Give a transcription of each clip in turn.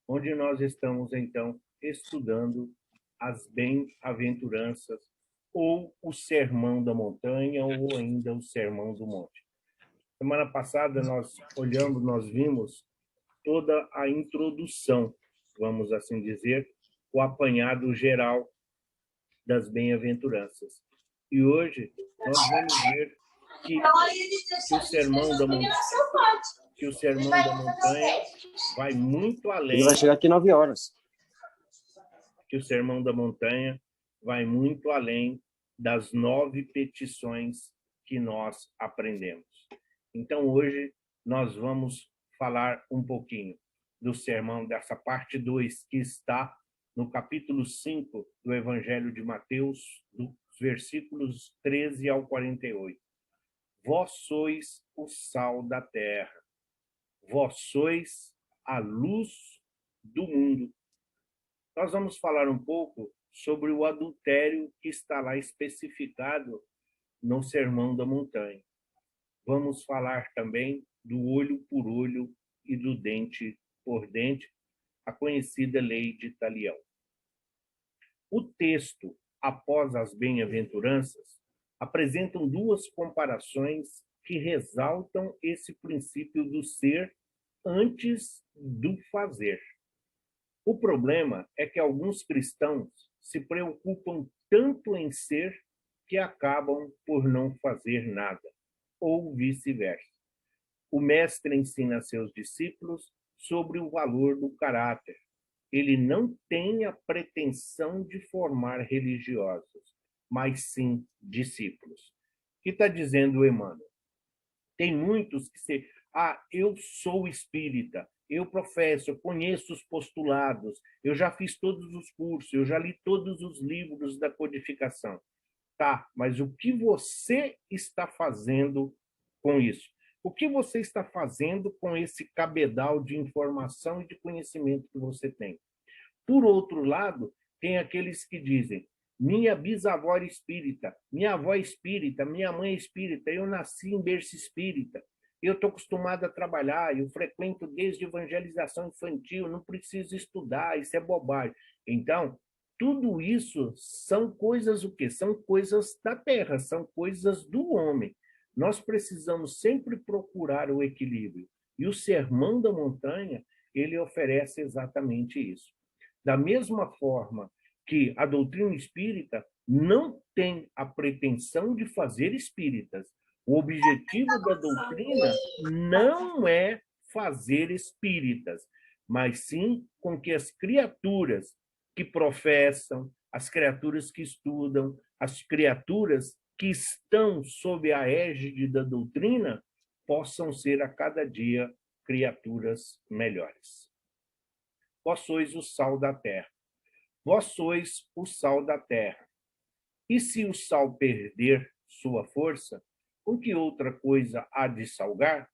onde nós estamos, então, estudando as bem-aventuranças, ou o Sermão da Montanha, ou ainda o Sermão do Monte. Semana passada, nós vimos toda a introdução, vamos assim dizer, o apanhado geral das bem-aventuranças. E hoje nós vamos ver que o Sermão da Montanha, vai muito além. Ele vai chegar aqui 9 horas. Que o Sermão da Montanha vai muito além das 9 petições que nós aprendemos. Então, hoje, nós vamos falar um pouquinho do sermão, dessa parte 2, que está no capítulo 5 do Evangelho de Mateus, dos versículos 13 ao 48. Vós sois o sal da terra, vós sois a luz do mundo. Nós vamos falar um pouco sobre o adultério que está lá especificado no Sermão da Montanha. Vamos falar também do olho por olho e do dente por dente, a conhecida lei de Talião. O texto, após as bem-aventuranças, apresentam duas comparações que ressaltam esse princípio do ser antes do fazer. O problema é que alguns cristãos se preocupam tanto em ser que acabam por não fazer nada, ou vice-versa. O mestre ensina a seus discípulos sobre o valor do caráter. Ele não tem a pretensão de formar religiosos, mas sim discípulos. O que está dizendo Emmanuel? Tem muitos que se... eu sou espírita, eu professo, eu conheço os postulados, eu já fiz todos os cursos, eu já li todos os livros da codificação. Tá, mas o que você está fazendo com isso? O que você está fazendo com esse cabedal de informação e de conhecimento que você tem? Por outro lado, tem aqueles que dizem: minha bisavó era espírita, minha avó é espírita, minha mãe é espírita, eu nasci em berço espírita, eu estou acostumado a trabalhar, eu frequento desde evangelização infantil, não preciso estudar, isso é bobagem. Então, tudo isso são coisas o quê? São coisas da terra, são coisas do homem. Nós precisamos sempre procurar o equilíbrio. E o Sermão da Montanha, ele oferece exatamente isso. Da mesma forma que a doutrina espírita não tem a pretensão de fazer espíritas. O objetivo da doutrina não é fazer espíritas, mas sim com que as criaturas que professam, as criaturas que estudam, as criaturas que estão sob a égide da doutrina possam ser a cada dia criaturas melhores. Vós sois o sal da terra. Vós sois o sal da terra. E se o sal perder sua força, com que outra coisa há de salgar?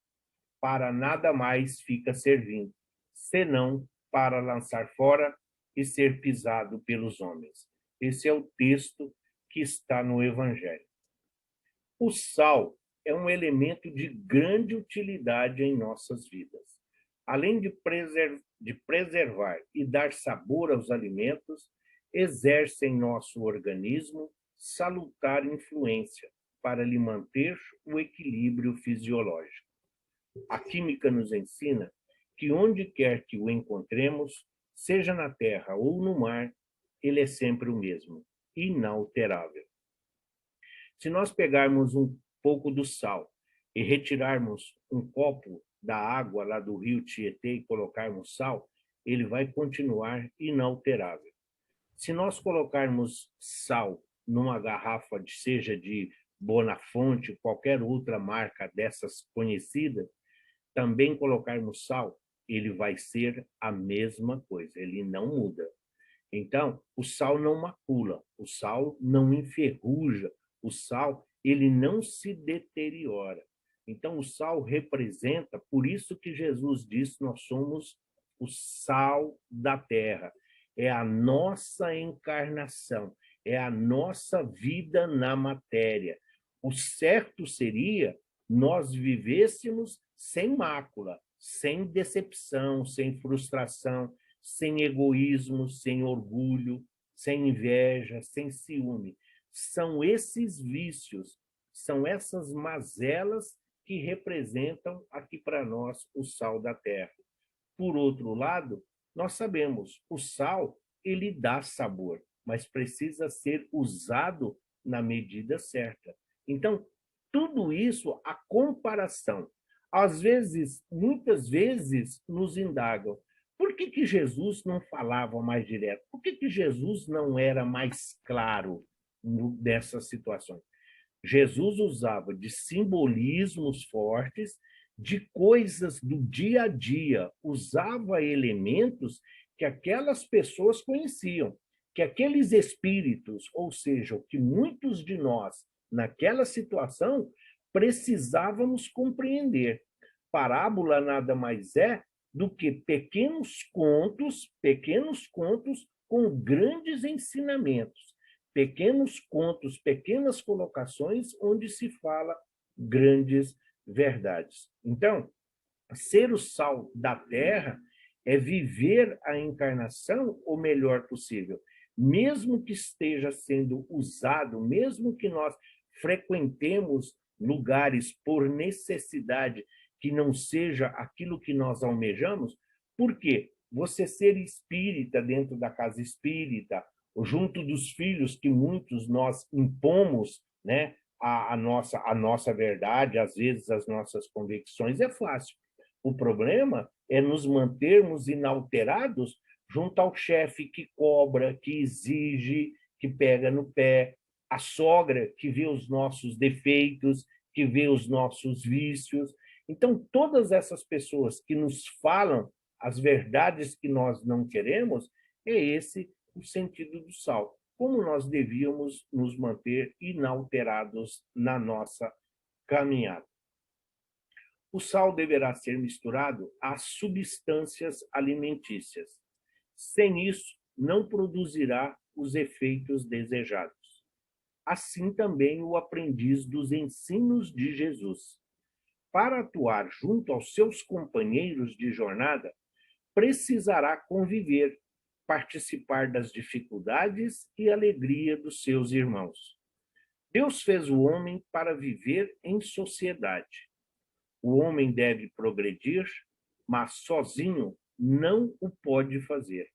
Para nada mais fica servindo, senão para lançar fora e ser pisado pelos homens. Esse é o texto que está no Evangelho. O sal é um elemento de grande utilidade em nossas vidas. Além de preservar e dar sabor aos alimentos, exerce em nosso organismo salutar influência para lhe manter o equilíbrio fisiológico. A química nos ensina que onde quer que o encontremos, seja na terra ou no mar, ele é sempre o mesmo, inalterável. Se nós pegarmos um pouco do sal e retirarmos um copo da água lá do rio Tietê e colocarmos sal, ele vai continuar inalterável. Se nós colocarmos sal numa garrafa, seja de Bonafonte, qualquer outra marca dessas conhecidas, também colocarmos sal, ele vai ser a mesma coisa, ele não muda. Então, o sal não macula, o sal não enferruja, o sal ele não se deteriora. Então, o sal representa, por isso que Jesus disse, nós somos o sal da terra. É a nossa encarnação, é a nossa vida na matéria. O certo seria nós vivêssemos sem mácula, sem decepção, sem frustração, sem egoísmo, sem orgulho, sem inveja, sem ciúme. São esses vícios, são essas mazelas que representam aqui para nós o sal da terra. Por outro lado, nós sabemos, o sal, ele dá sabor, mas precisa ser usado na medida certa. Então, tudo isso, a comparação, às vezes, muitas vezes, nos indagam. Por que Jesus não falava mais direto? Por que Jesus não era mais claro nessas situações? Jesus usava de simbolismos fortes, de coisas do dia a dia, usava elementos que aquelas pessoas conheciam, que aqueles espíritos, ou seja, que muitos de nós, naquela situação, precisávamos compreender. Parábola nada mais é do que pequenos contos com grandes ensinamentos, pequenos contos, pequenas colocações onde se fala grandes verdades. Então, ser o sal da terra é viver a encarnação o melhor possível. Mesmo que esteja sendo usado, mesmo que nós frequentemos lugares por necessidade que não seja aquilo que nós almejamos, por quê? Você ser espírita dentro da casa espírita, junto dos filhos que muitos nós impomos, né, a nossa verdade, às vezes as nossas convicções, é fácil. O problema é nos mantermos inalterados junto ao chefe que cobra, que exige, que pega no pé, a sogra que vê os nossos defeitos, que vê os nossos vícios. Então, todas essas pessoas que nos falam as verdades que nós não queremos, é esse o sentido do sal. Como nós devíamos nos manter inalterados na nossa caminhada. O sal deverá ser misturado às substâncias alimentícias. Sem isso, não produzirá os efeitos desejados. Assim também o aprendiz dos ensinos de Jesus. Para atuar junto aos seus companheiros de jornada, precisará conviver, participar das dificuldades e alegria dos seus irmãos. Deus fez o homem para viver em sociedade. O homem deve progredir, mas sozinho não o pode fazer,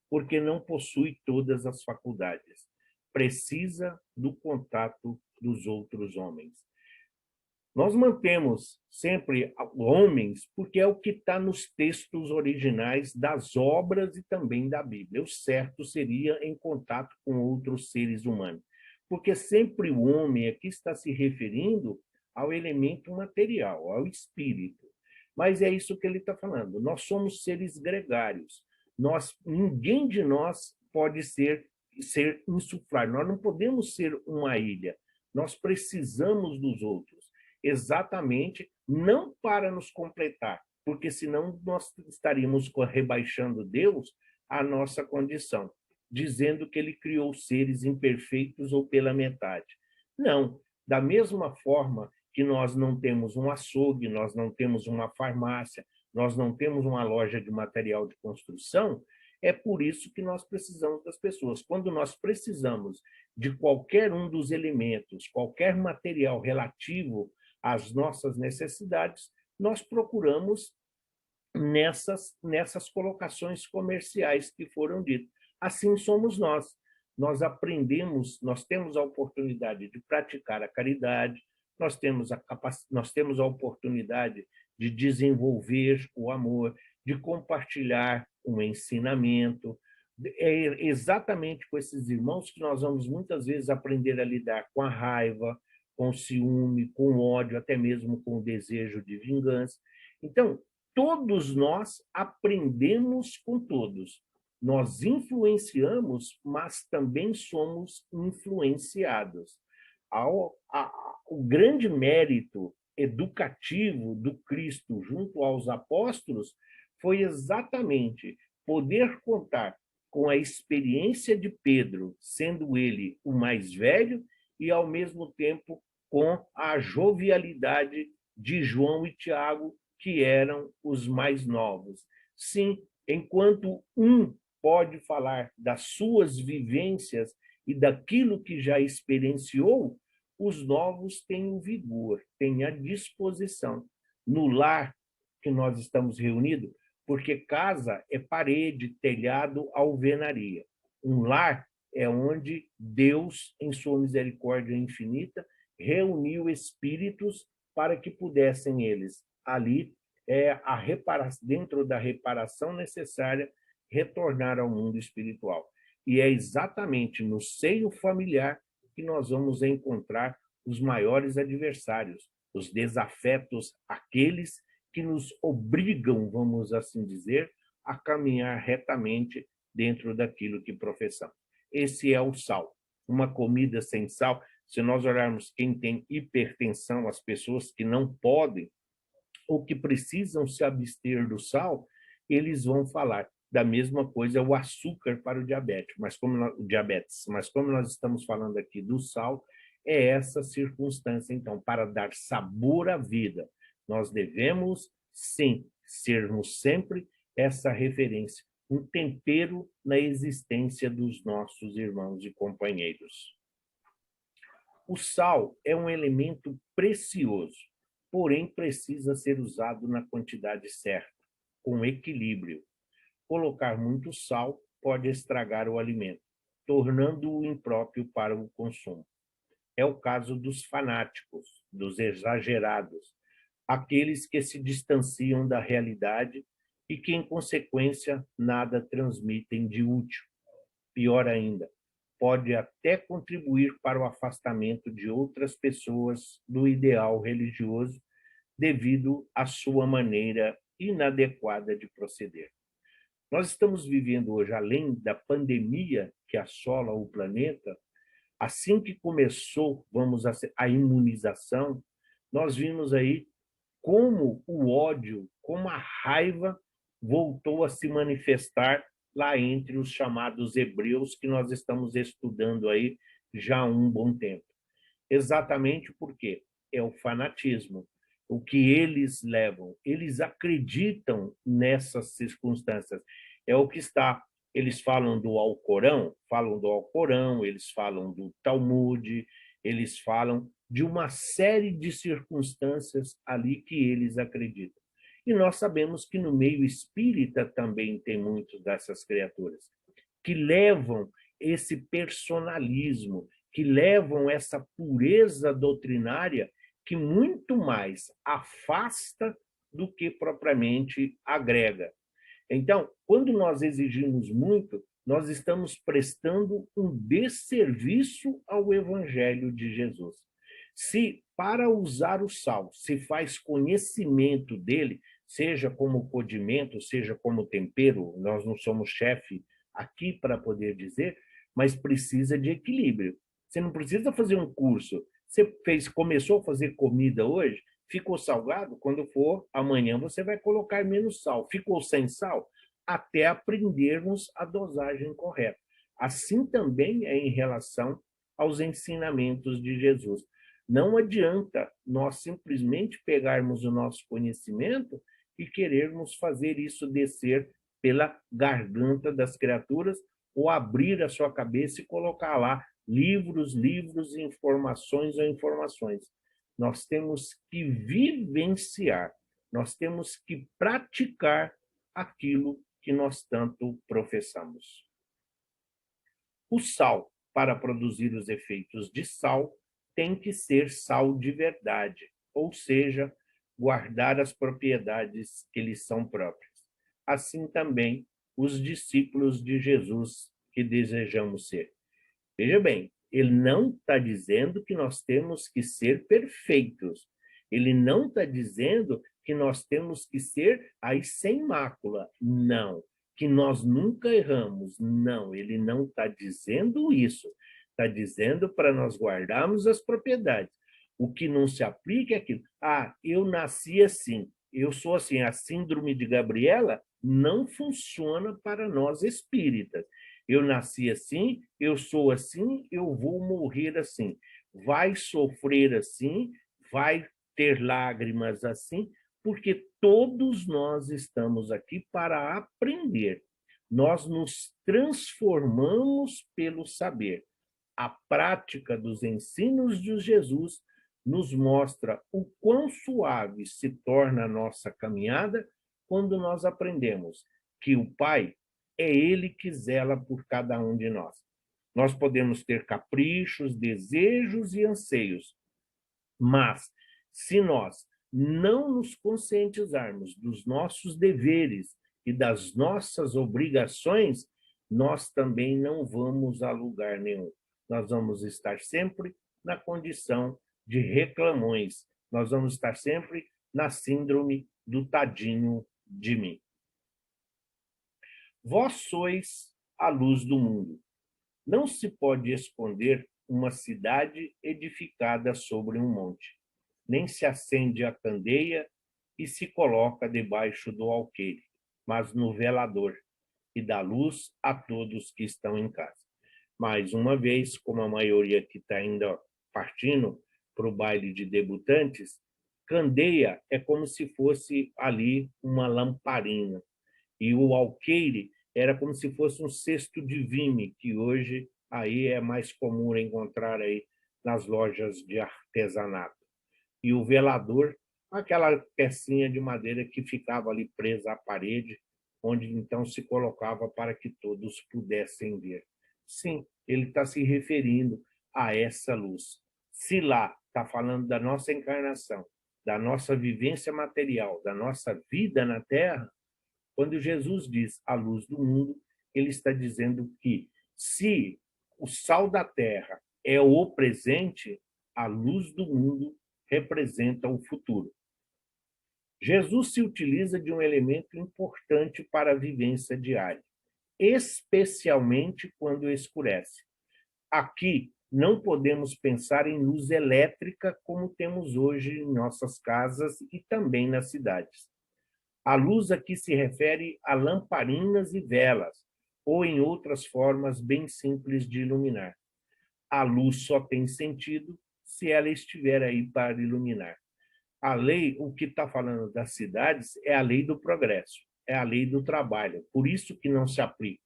porque não possui todas as faculdades. Precisa do contato dos outros homens. Nós mantemos sempre homens, porque é o que está nos textos originais das obras e também da Bíblia. O certo seria em contato com outros seres humanos, porque sempre o homem aqui está se referindo ao elemento material, ao espírito. Mas é isso que ele está falando. Nós somos seres gregários. Ninguém de nós pode ser insuflar. Nós não podemos ser uma ilha. Nós precisamos dos outros. Exatamente, não para nos completar, porque senão nós estaríamos rebaixando Deus à nossa condição, dizendo que ele criou seres imperfeitos ou pela metade. Não, da mesma forma que nós não temos um açougue, nós não temos uma farmácia, nós não temos uma loja de material de construção, é por isso que nós precisamos das pessoas. Quando nós precisamos de qualquer um dos elementos, qualquer material relativo às nossas necessidades, nós procuramos nessas colocações comerciais que foram ditas. Assim somos nós. Nós aprendemos, nós temos a oportunidade de praticar a caridade, nós temos a oportunidade de desenvolver o amor, de compartilhar um ensinamento. É exatamente com esses irmãos que nós vamos muitas vezes aprender a lidar com a raiva, com o ciúme, com o ódio, até mesmo com o desejo de vingança. Então, todos nós aprendemos com todos. Nós influenciamos, mas também somos influenciados. O grande mérito educativo do Cristo junto aos apóstolos foi exatamente poder contar com a experiência de Pedro, sendo ele o mais velho, e, ao mesmo tempo, com a jovialidade de João e Tiago, que eram os mais novos. Sim, Enquanto um pode falar das suas vivências e daquilo que já experienciou, os novos têm o vigor, têm a disposição. No lar que nós estamos reunidos, porque casa é parede, telhado, alvenaria. Um lar é onde Deus, em sua misericórdia infinita, reuniu espíritos para que pudessem eles ali dentro da reparação necessária, retornar ao mundo espiritual. E é exatamente no seio familiar que nós vamos encontrar os maiores adversários, os desafetos, aqueles que nos obrigam, vamos assim dizer, a caminhar retamente dentro daquilo que professamos. Esse é o sal. Uma comida sem sal, se nós olharmos quem tem hipertensão, as pessoas que não podem ou que precisam se abster do sal, eles vão falar da mesma coisa o açúcar para o diabetes, mas como nós estamos falando aqui do sal, é essa circunstância, então, para dar sabor à vida. Nós devemos, sim, sermos sempre essa referência, um tempero na existência dos nossos irmãos e companheiros. O sal é um elemento precioso, porém precisa ser usado na quantidade certa, com equilíbrio. Colocar muito sal pode estragar o alimento, tornando-o impróprio para o consumo. É o caso dos fanáticos, dos exagerados, aqueles que se distanciam da realidade e que, em consequência, nada transmitem de útil. Pior ainda, pode até contribuir para o afastamento de outras pessoas do ideal religioso devido à sua maneira inadequada de proceder. Nós estamos vivendo hoje, além da pandemia que assola o planeta, assim que começou, a imunização, nós vimos aí como o ódio, como a raiva voltou a se manifestar lá entre os chamados hebreus que nós estamos estudando aí já há um bom tempo. Exatamente porque é o fanatismo, o que eles levam. Eles acreditam nessas circunstâncias. É o que está. Eles falam do Alcorão, eles falam do Talmud, eles falam de uma série de circunstâncias ali que eles acreditam. E nós sabemos que no meio espírita também tem muitas dessas criaturas que levam esse personalismo, que levam essa pureza doutrinária que muito mais afasta do que propriamente agrega. Então, quando nós exigimos muito, nós estamos prestando um desserviço ao Evangelho de Jesus. Se, para usar o sal, se faz conhecimento dele, seja como condimento, seja como tempero, nós não somos chefe aqui para poder dizer, mas precisa de equilíbrio. Você não precisa fazer um curso. Começou a fazer comida hoje, ficou salgado, quando for amanhã você vai colocar menos sal. Ficou sem sal, até aprendermos a dosagem correta. Assim também é em relação aos ensinamentos de Jesus. Não adianta nós simplesmente pegarmos o nosso conhecimento e querermos fazer isso descer pela garganta das criaturas ou abrir a sua cabeça e colocar lá livros, informações ou informações. Nós temos que vivenciar, nós temos que praticar aquilo que nós tanto professamos. O sal, para produzir os efeitos de sal, tem que ser sal de verdade, ou seja, guardar as propriedades que lhes são próprias. Assim também os discípulos de Jesus que desejamos ser. Veja bem, ele não está dizendo que nós temos que ser perfeitos. Ele não está dizendo que nós temos que ser aí sem mácula. Não. Que nós nunca erramos. Não, ele não está dizendo isso. Está dizendo para nós guardarmos as propriedades. O que não se aplica é aquilo. Ah, eu nasci assim. Eu sou assim. A síndrome de Gabriela não funciona para nós espíritas. Eu nasci assim, eu sou assim, eu vou morrer assim. Vai sofrer assim, vai ter lágrimas assim, porque todos nós estamos aqui para aprender. Nós nos transformamos pelo saber. A prática dos ensinos de Jesus nos mostra o quão suave se torna a nossa caminhada quando nós aprendemos que o Pai é Ele que zela por cada um de nós. Nós podemos ter caprichos, desejos e anseios, mas se nós não nos conscientizarmos dos nossos deveres e das nossas obrigações, nós também não vamos a lugar nenhum. Nós vamos estar sempre na condição de reclamões. Nós vamos estar sempre na síndrome do tadinho de mim. Vós sois a luz do mundo. Não se pode esconder uma cidade edificada sobre um monte, nem se acende a candeia e se coloca debaixo do alqueire, mas no velador, e dá luz a todos que estão em casa. Mais uma vez, como a maioria que está ainda partindo para o baile de debutantes, candeia é como se fosse ali uma lamparina, e o alqueire era como se fosse um cesto de vime, que hoje aí é mais comum encontrar aí nas lojas de artesanato. E o velador, aquela pecinha de madeira que ficava ali presa à parede, onde então se colocava para que todos pudessem ver. Sim, ele está se referindo a essa luz. Se lá está falando da nossa encarnação, da nossa vivência material, da nossa vida na Terra, quando Jesus diz a luz do mundo, ele está dizendo que se o sal da terra é o presente, a luz do mundo representa o futuro. Jesus se utiliza de um elemento importante para a vivência diária, especialmente quando escurece. Aqui não podemos pensar em luz elétrica como temos hoje em nossas casas e também nas cidades. A luz aqui se refere a lamparinas e velas, ou em outras formas bem simples de iluminar. A luz só tem sentido se ela estiver aí para iluminar. A lei, o que está falando das cidades, é a lei do progresso, é a lei do trabalho, por isso que não se aplica.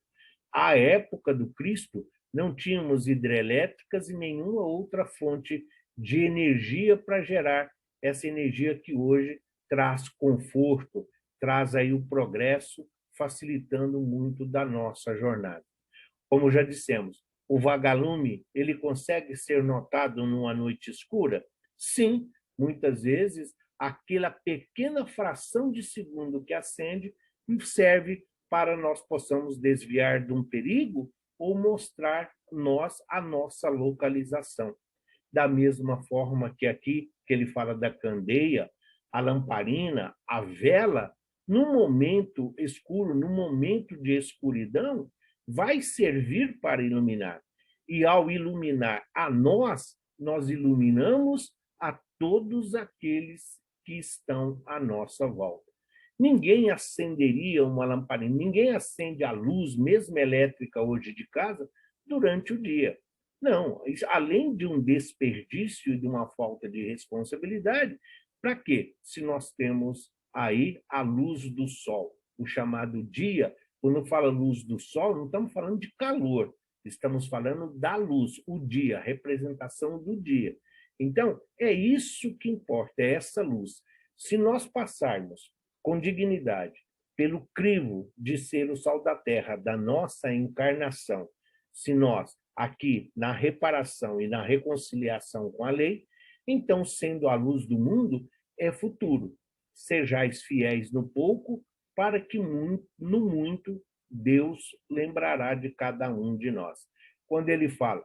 À época do Cristo, não tínhamos hidrelétricas e nenhuma outra fonte de energia para gerar essa energia que hoje traz conforto, traz aí o progresso, facilitando muito da nossa jornada. Como já dissemos, o vagalume, ele consegue ser notado numa noite escura? Sim, muitas vezes aquela pequena fração de segundo que acende serve para nós possamos desviar de um perigo ou mostrar nós a nossa localização. Da mesma forma que aqui, que ele fala da candeia, a lamparina, a vela, no momento escuro, no momento de escuridão, vai servir para iluminar. E ao iluminar a nós, nós iluminamos a todos aqueles que estão à nossa volta. Ninguém acenderia uma lamparina, ninguém acende a luz, mesmo elétrica hoje de casa, durante o dia. Não, além de um desperdício e de uma falta de responsabilidade, para quê? Se nós temos aí a luz do sol, o chamado dia. Quando fala luz do sol, não estamos falando de calor, estamos falando da luz, o dia, a representação do dia. Então, é isso que importa, é essa luz. Se nós passarmos com dignidade pelo crivo de ser o sal da terra, da nossa encarnação, se nós, aqui, na reparação e na reconciliação com a lei, então, sendo a luz do mundo, é futuro. Sejais fiéis no pouco, para que no muito Deus lembrará de cada um de nós. Quando ele fala,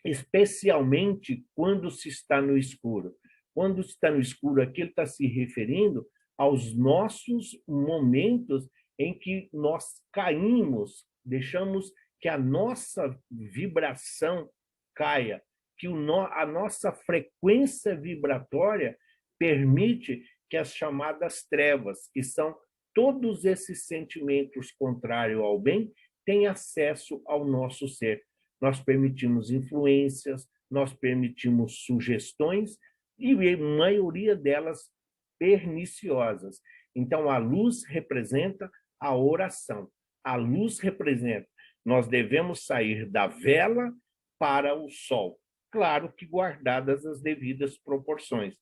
especialmente quando se está no escuro. Quando se está no escuro, aqui ele está se referindo aos nossos momentos em que nós caímos, deixamos que a nossa vibração caia, que a nossa frequência vibratória permite que as chamadas trevas, que são todos esses sentimentos contrários ao bem, tenham acesso ao nosso ser. Nós permitimos influências, nós permitimos sugestões, e a maioria delas perniciosas. Então, a luz representa a oração. A luz representa, nós devemos sair da vela para o sol. Claro que guardadas as devidas proporções,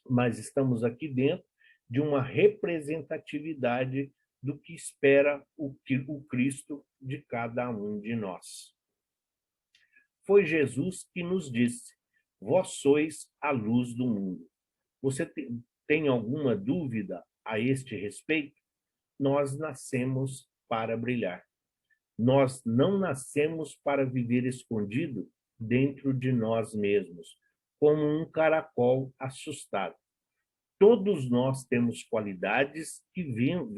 mas estamos aqui dentro de uma representatividade do que espera o Cristo de cada um de nós. Foi Jesus que nos disse: vós sois a luz do mundo. Você tem alguma dúvida a este respeito? Nós nascemos para brilhar. Nós não nascemos para viver escondido dentro de nós mesmos, como um caracol assustado. Todos nós temos qualidades que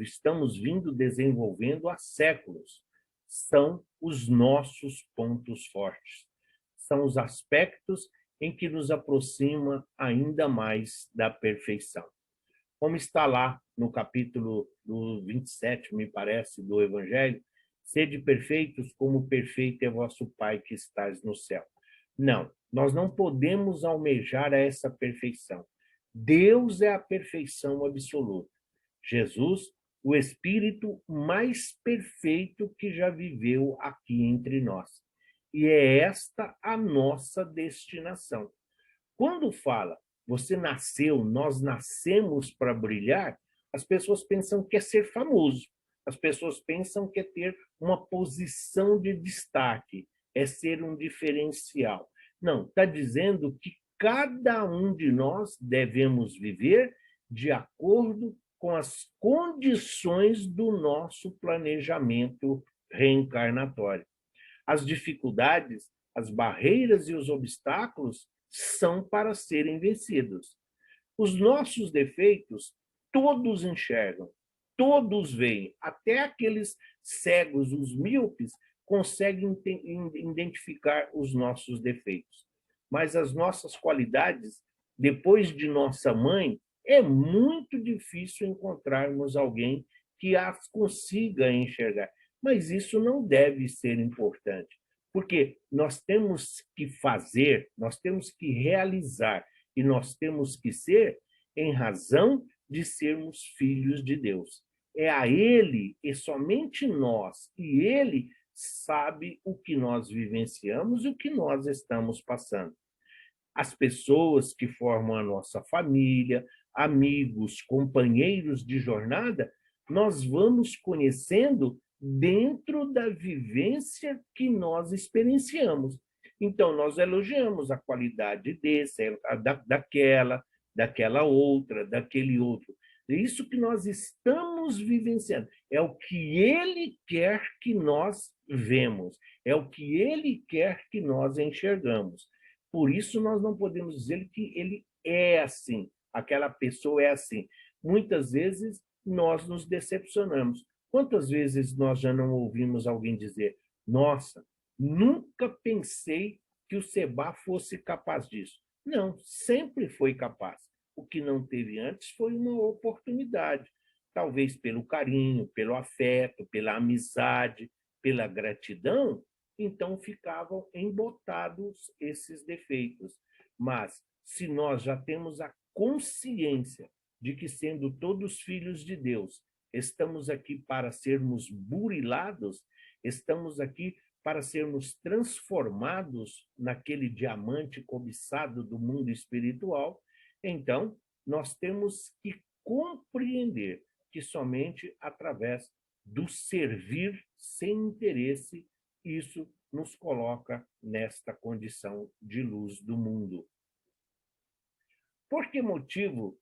estamos vindo desenvolvendo há séculos. São os nossos pontos fortes. São os aspectos em que nos aproxima ainda mais da perfeição. Como está lá no capítulo 27, me parece, do Evangelho, sede perfeitos como perfeito é vosso Pai que estás no céu. Não, nós não podemos almejar essa perfeição. Deus é a perfeição absoluta. Jesus, o Espírito mais perfeito que já viveu aqui entre nós. E é esta a nossa destinação. Quando fala, você nasceu, nós nascemos para brilhar, as pessoas pensam que é ser famoso. As pessoas pensam que é ter uma posição de destaque, é ser um diferencial. Não, está dizendo que cada um de nós devemos viver de acordo com as condições do nosso planejamento reencarnatório. As dificuldades, as barreiras e os obstáculos são para serem vencidos. Os nossos defeitos, todos enxergam, todos veem, até aqueles cegos, os míopes, conseguem identificar os nossos defeitos. Mas as nossas qualidades, depois de nossa mãe, é muito difícil encontrarmos alguém que as consiga enxergar. Mas isso não deve ser importante, porque nós temos que fazer, nós temos que realizar e nós temos que ser em razão de sermos filhos de Deus. É a Ele, e somente nós, e Ele sabe o que nós vivenciamos e o que nós estamos passando. As pessoas que formam a nossa família, amigos, companheiros de jornada, nós vamos conhecendo dentro da vivência que nós experienciamos. Então, nós elogiamos a qualidade desse, daquela outra, daquele outro. É isso que nós estamos vivenciando. É o que ele quer que nós vemos. É o que ele quer que nós enxergamos. Por isso, nós não podemos dizer que ele é assim, aquela pessoa é assim. Muitas vezes, nós nos decepcionamos. Quantas vezes nós já não ouvimos alguém dizer: nossa, nunca pensei que o Seba fosse capaz disso. Não, sempre foi capaz. O que não teve antes foi uma oportunidade. Talvez pelo carinho, pelo afeto, pela amizade, pela gratidão, então ficavam embotados esses defeitos. Mas, se nós já temos a consciência de que, sendo todos filhos de Deus, estamos aqui para sermos burilados, estamos aqui para sermos transformados naquele diamante cobiçado do mundo espiritual, então nós temos que compreender que somente através do servir sem interesse, isso nos coloca nesta condição de luz do mundo. Por que motivo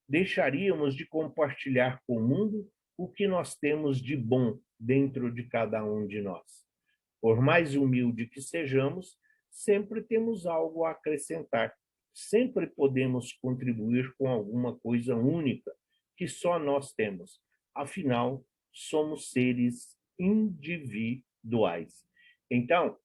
deixaríamos de compartilhar com o mundo o que nós temos de bom dentro de cada um de nós? Por mais humilde que sejamos, sempre temos algo a acrescentar. Sempre podemos contribuir com alguma coisa única que só nós temos. Afinal, somos seres individuais. Então,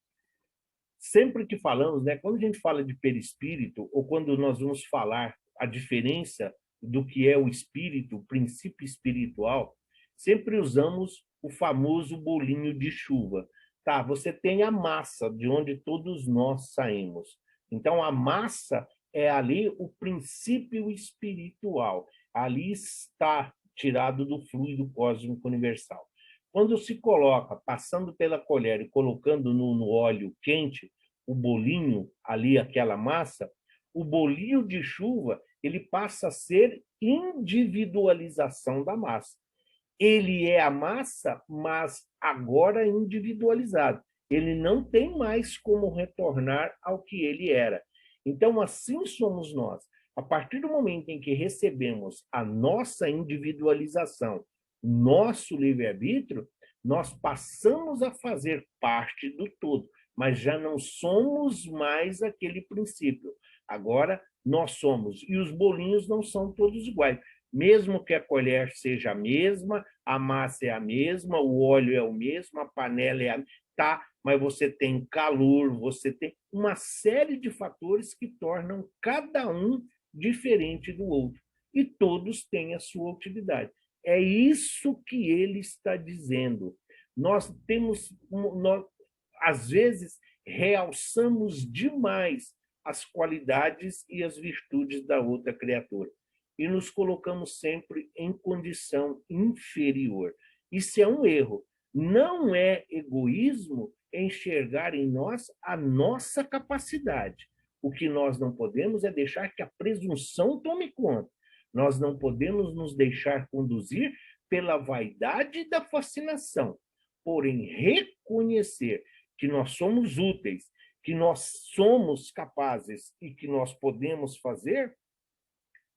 sempre que falamos, quando a gente fala de perispírito, ou quando nós vamos falar a diferença do que é o espírito, o princípio espiritual, sempre usamos o famoso bolinho de chuva. Tá, você tem a massa de onde todos nós saímos. Então, a massa é ali o princípio espiritual. Ali está tirado do fluido cósmico universal. Quando se coloca, passando pela colher e colocando no óleo quente, o bolinho ali, aquela massa, o bolinho de chuva, ele passa a ser individualização da massa. Ele é a massa, mas agora individualizado. Ele não tem mais como retornar ao que ele era. Então, assim somos nós. A partir do momento em que recebemos a nossa individualização, nosso livre-arbítrio, nós passamos a fazer parte do todo, mas já não somos mais aquele princípio. Agora, nós somos. E os bolinhos não são todos iguais. Mesmo que a colher seja a mesma, a massa é a mesma, o óleo é o mesmo, a panela é a mesma, tá, mas você tem calor, você tem uma série de fatores que tornam cada um diferente do outro. E todos têm a sua utilidade. É isso que ele está dizendo. Nós às vezes, realçamos demais as qualidades e as virtudes da outra criatura e nos colocamos sempre em condição inferior. Isso é um erro. Não é egoísmo enxergar em nós a nossa capacidade. O que nós não podemos é deixar que a presunção tome conta. Nós não podemos nos deixar conduzir pela vaidade da fascinação. Porém, reconhecer que nós somos úteis, que nós somos capazes e que nós podemos fazer,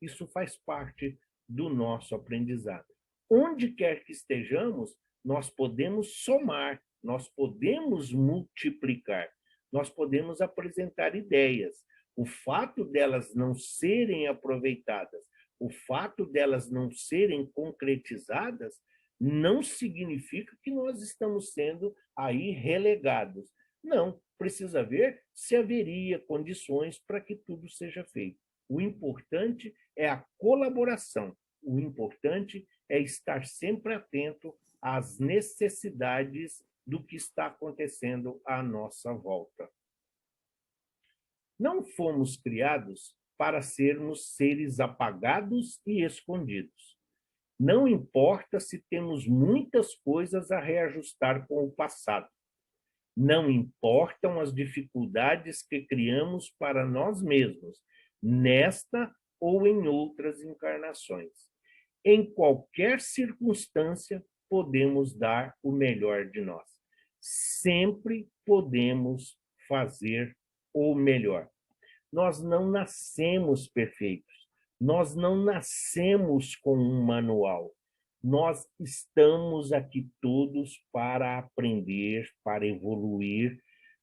isso faz parte do nosso aprendizado. Onde quer que estejamos, nós podemos somar, nós podemos multiplicar, nós podemos apresentar ideias. O fato delas não serem aproveitadas, o fato delas não serem concretizadas, não significa que nós estamos sendo aí relegados. Não, precisa ver se haveria condições para que tudo seja feito. O importante é a colaboração. O importante é estar sempre atento às necessidades do que está acontecendo à nossa volta. Não fomos criados para sermos seres apagados e escondidos. Não importa se temos muitas coisas a reajustar com o passado. Não importam as dificuldades que criamos para nós mesmos, nesta ou em outras encarnações. Em qualquer circunstância, podemos dar o melhor de nós. Sempre podemos fazer o melhor. Nós não nascemos perfeitos. Nós não nascemos com um manual. Nós estamos aqui todos para aprender, para evoluir.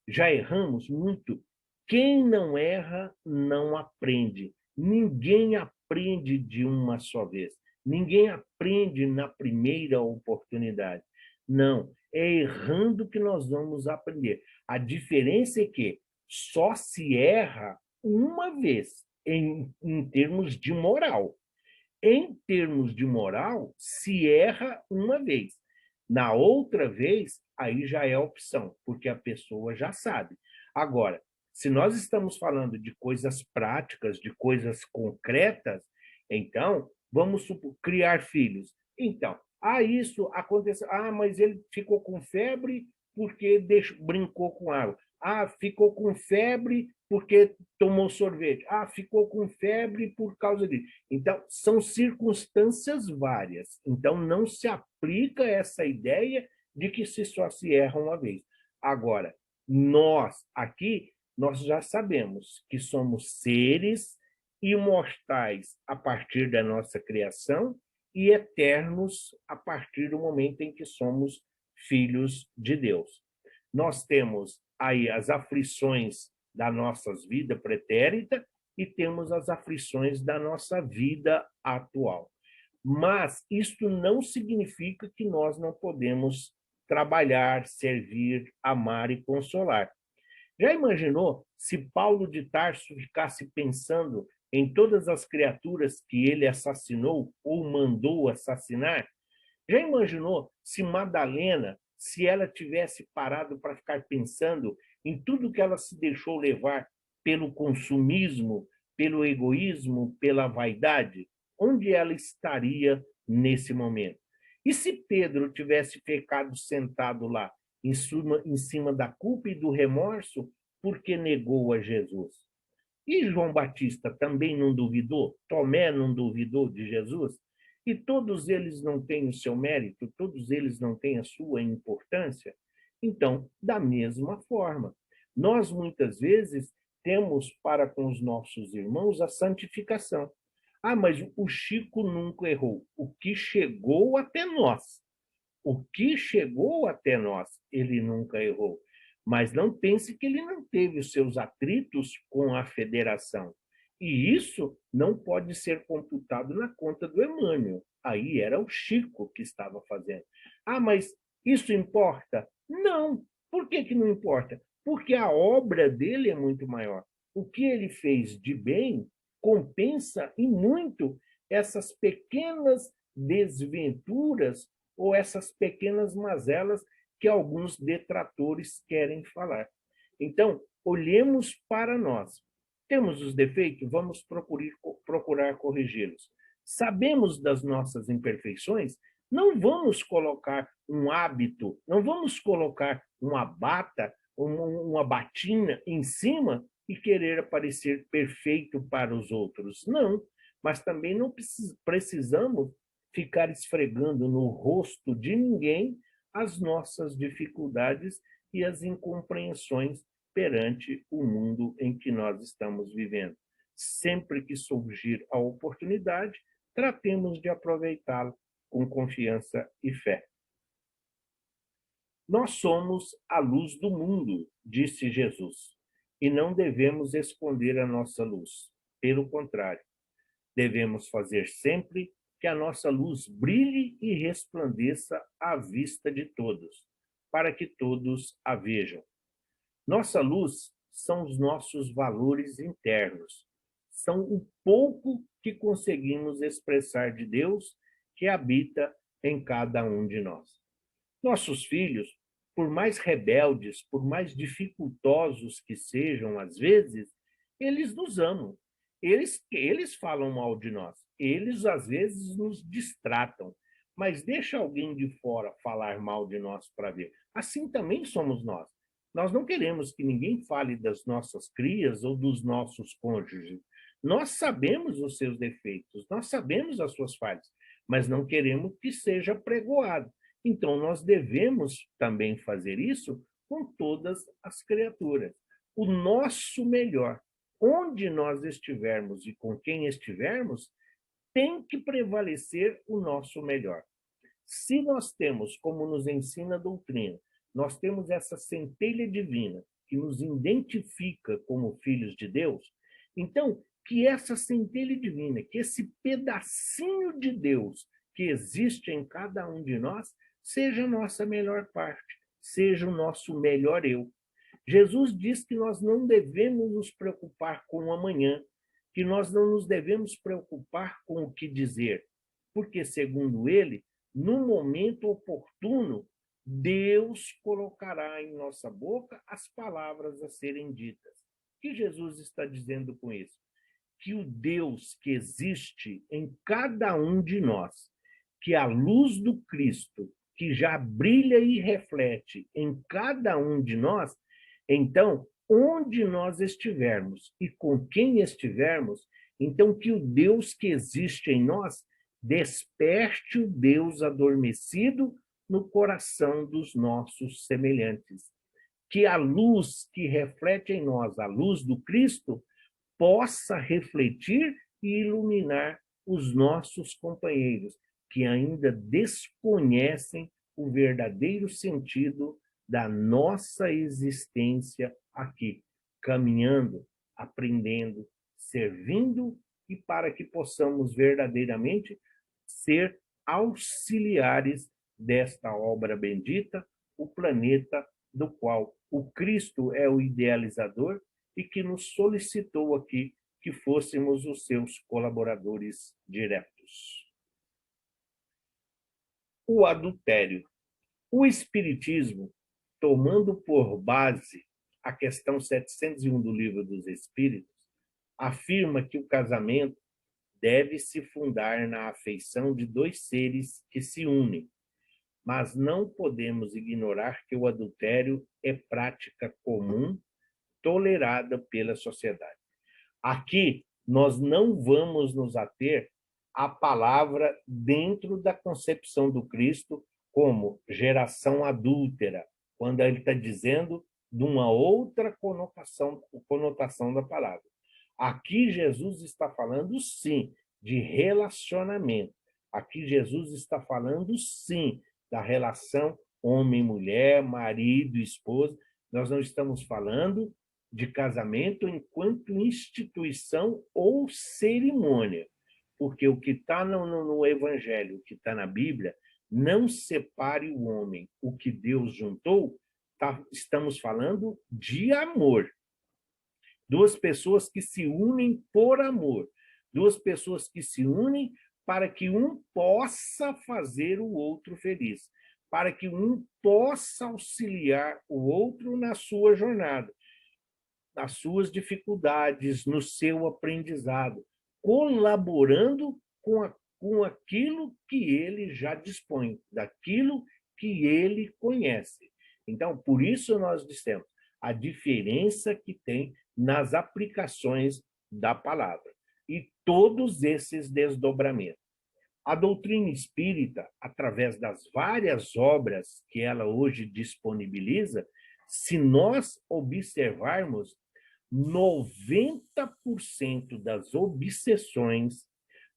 Já erramos muito. Quem não erra, não aprende. Ninguém aprende de uma só vez. Ninguém aprende na primeira oportunidade. Não, é errando que nós vamos aprender. A diferença é que só se erra uma vez, em termos de moral. Em termos de moral, se erra uma vez. Na outra vez, aí já é opção, porque a pessoa já sabe. Agora, se nós estamos falando de coisas práticas, de coisas concretas, então, vamos supor, criar filhos. Então, isso aconteceu. Mas ele ficou com febre porque brincou com água. Ficou com febre porque tomou sorvete. Ficou com febre por causa disso. Então, são circunstâncias várias. Então, não se aplica essa ideia de que só se erra uma vez. Agora, nós aqui, nós já sabemos que somos seres imortais a partir da nossa criação e eternos a partir do momento em que somos filhos de Deus. Nós temos aí as aflições da nossa vida pretérita e temos as aflições da nossa vida atual. Mas isto não significa que nós não podemos trabalhar, servir, amar e consolar. Já imaginou se Paulo de Tarso ficasse pensando em todas as criaturas que ele assassinou ou mandou assassinar? Já imaginou se Madalena, se ela tivesse parado para ficar pensando em tudo que ela se deixou levar pelo consumismo, pelo egoísmo, pela vaidade? Onde ela estaria nesse momento? E se Pedro tivesse ficado sentado lá, em cima da culpa e do remorso, porque negou a Jesus? E João Batista também não duvidou? Tomé não duvidou de Jesus? E todos eles não têm o seu mérito? Todos eles não têm a sua importância? Então, da mesma forma, nós muitas vezes temos para com os nossos irmãos a santificação. Ah, mas o Chico nunca errou. O que chegou até nós, ele nunca errou. Mas não pense que ele não teve os seus atritos com a federação. E isso não pode ser computado na conta do Emmanuel. Aí era o Chico que estava fazendo. Ah, mas isso importa? Não. Por que não importa? Porque a obra dele é muito maior. O que ele fez de bem compensa e muito essas pequenas desventuras ou essas pequenas mazelas que alguns detratores querem falar. Então, olhemos para nós. Temos os defeitos? Vamos procurar corrigi-los. Sabemos das nossas imperfeições? Não vamos colocar um hábito, não vamos colocar uma bata, uma batina em cima e querer parecer perfeito para os outros. Não, mas também não precisamos ficar esfregando no rosto de ninguém as nossas dificuldades e as incompreensões perante o mundo em que nós estamos vivendo. Sempre que surgir a oportunidade, tratemos de aproveitá-la com confiança e fé. Nós somos a luz do mundo, disse Jesus, e não devemos esconder a nossa luz. Pelo contrário, devemos fazer sempre que a nossa luz brilhe e resplandeça à vista de todos, para que todos a vejam. Nossa luz são os nossos valores internos, são o pouco que conseguimos expressar de Deus que habita em cada um de nós. Nossos filhos, por mais rebeldes, por mais dificultosos que sejam às vezes, eles nos amam. Eles falam mal de nós. Eles, às vezes, nos distratam. Mas deixa alguém de fora falar mal de nós para ver. Assim também somos nós. Nós não queremos que ninguém fale das nossas crias ou dos nossos cônjuges. Nós sabemos os seus defeitos, nós sabemos as suas falhas, mas não queremos que seja pregoado. Então, nós devemos também fazer isso com todas as criaturas. O nosso melhor, onde nós estivermos e com quem estivermos, tem que prevalecer o nosso melhor. Se nós temos, como nos ensina a doutrina, nós temos essa centelha divina que nos identifica como filhos de Deus, então, que essa centelha divina, que esse pedacinho de Deus que existe em cada um de nós, seja a nossa melhor parte, seja o nosso melhor eu. Jesus diz que nós não devemos nos preocupar com o amanhã, que nós não nos devemos preocupar com o que dizer, porque, segundo ele, no momento oportuno, Deus colocará em nossa boca as palavras a serem ditas. O que Jesus está dizendo com isso? Que o Deus que existe em cada um de nós, que a luz do Cristo, que já brilha e reflete em cada um de nós, então, onde nós estivermos e com quem estivermos, então que o Deus que existe em nós desperte o Deus adormecido no coração dos nossos semelhantes. Que a luz que reflete em nós, a luz do Cristo, possa refletir e iluminar os nossos companheiros, que ainda desconhecem o verdadeiro sentido da nossa existência aqui, caminhando, aprendendo, servindo e para que possamos verdadeiramente ser auxiliares desta obra bendita, o planeta do qual o Cristo é o idealizador e que nos solicitou aqui que fôssemos os seus colaboradores diretos. O adultério. O Espiritismo, tomando por base a questão 701 do Livro dos Espíritos, afirma que o casamento deve se fundar na afeição de dois seres que se unem, mas não podemos ignorar que o adultério é prática comum tolerada pela sociedade. Aqui, nós não vamos nos ater à palavra dentro da concepção do Cristo como geração adúltera, quando ele está dizendo de uma outra conotação da palavra. Aqui, Jesus está falando, sim, de relacionamento. Aqui, Jesus está falando, sim, da relação homem-mulher, marido, esposa. Nós não estamos falando de casamento enquanto instituição ou cerimônia, porque o que está no Evangelho, o que está na Bíblia, não separe o homem. O que Deus juntou, estamos falando de amor. Duas pessoas que se unem por amor. Duas pessoas que se unem para que um possa fazer o outro feliz, para que um possa auxiliar o outro na sua jornada, nas suas dificuldades, no seu aprendizado, colaborando com aquilo que ele já dispõe, daquilo que ele conhece. Então, por isso nós dissemos a diferença que tem nas aplicações da palavra e todos esses desdobramentos. A doutrina espírita, através das várias obras que ela hoje disponibiliza, se nós observarmos, 90% das obsessões,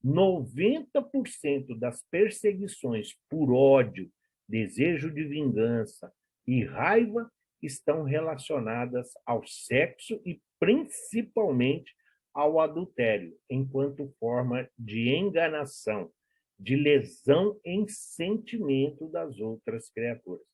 90% das perseguições por ódio, desejo de vingança e raiva estão relacionadas ao sexo e principalmente ao adultério, enquanto forma de enganação, de lesão em sentimento das outras criaturas.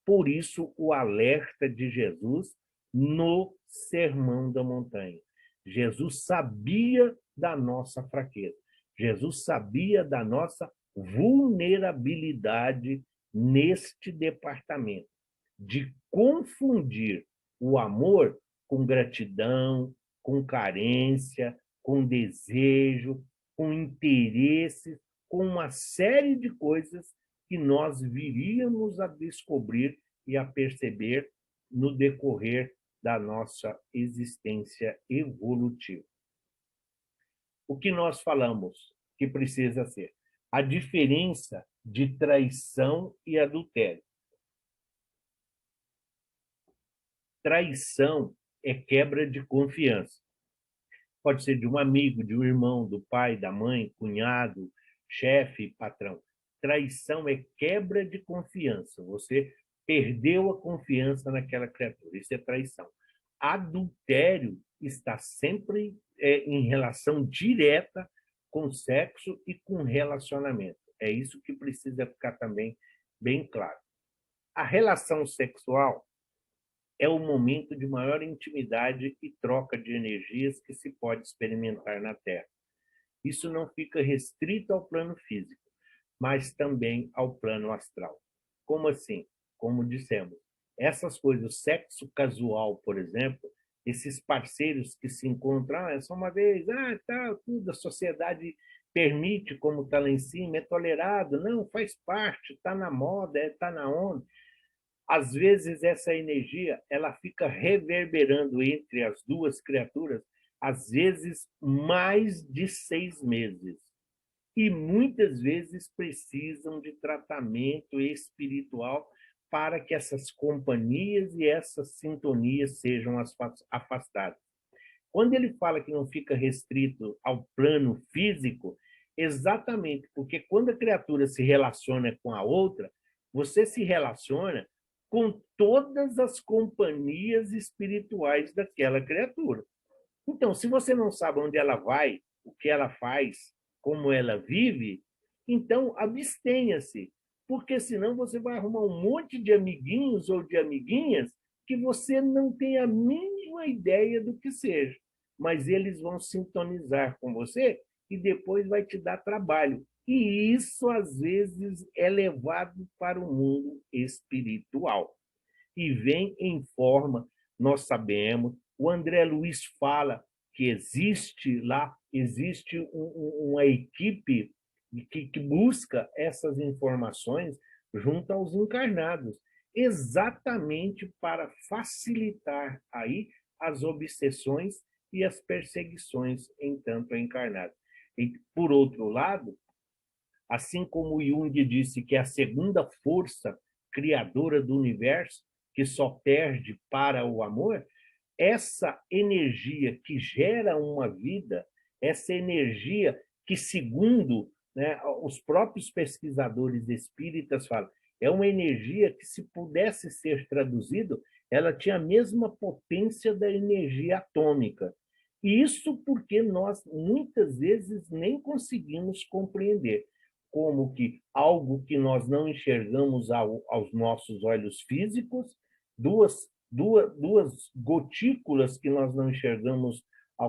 Por isso, o alerta de Jesus no Sermão da Montanha. Jesus sabia da nossa fraqueza. Jesus sabia da nossa vulnerabilidade neste departamento, de confundir o amor com gratidão, com carência, com desejo, com interesse, com uma série de coisas que nós viríamos a descobrir e a perceber no decorrer da nossa existência evolutiva. O que nós falamos que precisa ser? A diferença de traição e adultério. Traição é quebra de confiança. Pode ser de um amigo, de um irmão, do pai, da mãe, cunhado, chefe, patrão. Traição é quebra de confiança. Você perdeu a confiança naquela criatura. Isso é traição. Adultério está sempre em relação direta com sexo e com relacionamento. É isso que precisa ficar também bem claro. A relação sexual é o momento de maior intimidade e troca de energias que se pode experimentar na Terra. Isso não fica restrito ao plano físico, mas também ao plano astral. Como assim? Como dissemos, essas coisas, o sexo casual, por exemplo, esses parceiros que se encontram, é só uma vez, tá, tudo, a sociedade permite, como está lá em cima, é tolerado, não, faz parte, está na moda, está na onda. Às vezes, essa energia ela fica reverberando entre as duas criaturas, às vezes, mais de 6 meses. E muitas vezes precisam de tratamento espiritual para que essas companhias e essas sintonias sejam afastadas. Quando ele fala que não fica restrito ao plano físico, exatamente porque quando a criatura se relaciona com a outra, você se relaciona com todas as companhias espirituais daquela criatura. Então, se você não sabe onde ela vai, o que ela faz, como ela vive, então abstenha-se, porque senão você vai arrumar um monte de amiguinhos ou de amiguinhas que você não tem a mínima ideia do que seja, mas eles vão sintonizar com você e depois vai te dar trabalho. E isso, às vezes, é levado para o mundo espiritual. E vem em forma, nós sabemos, o André Luiz fala que existe lá, existe uma equipe que busca essas informações junto aos encarnados, exatamente para facilitar aí as obsessões e as perseguições em tanto encarnado. E, por outro lado, assim como Jung disse que é a segunda força criadora do universo, que só perde para o amor, essa energia que gera uma vida, essa energia que, segundo, né, os próprios pesquisadores espíritas falam, é uma energia que, se pudesse ser traduzido, ela tinha a mesma potência da energia atômica. E isso porque nós, muitas vezes, nem conseguimos compreender como que algo que nós não enxergamos aos nossos olhos físicos, duas gotículas que nós não enxergamos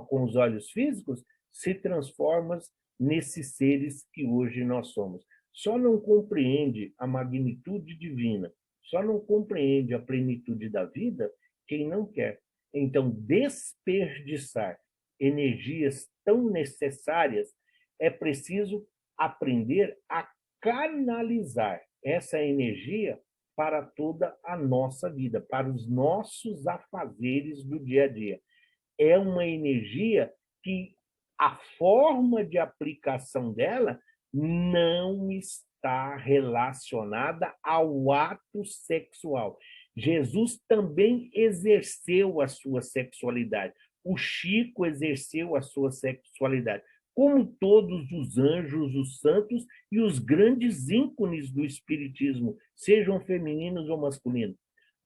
com os olhos físicos, se transformam nesses seres que hoje nós somos. Só não compreende a magnitude divina, só não compreende a plenitude da vida quem não quer. Então, desperdiçar energias tão necessárias, é preciso aprender a canalizar essa energia para toda a nossa vida, para os nossos afazeres do dia a dia. É uma energia que a forma de aplicação dela não está relacionada ao ato sexual. Jesus também exerceu a sua sexualidade. O Chico exerceu a sua sexualidade, como todos os anjos, os santos e os grandes ícones do espiritismo, sejam femininos ou masculinos.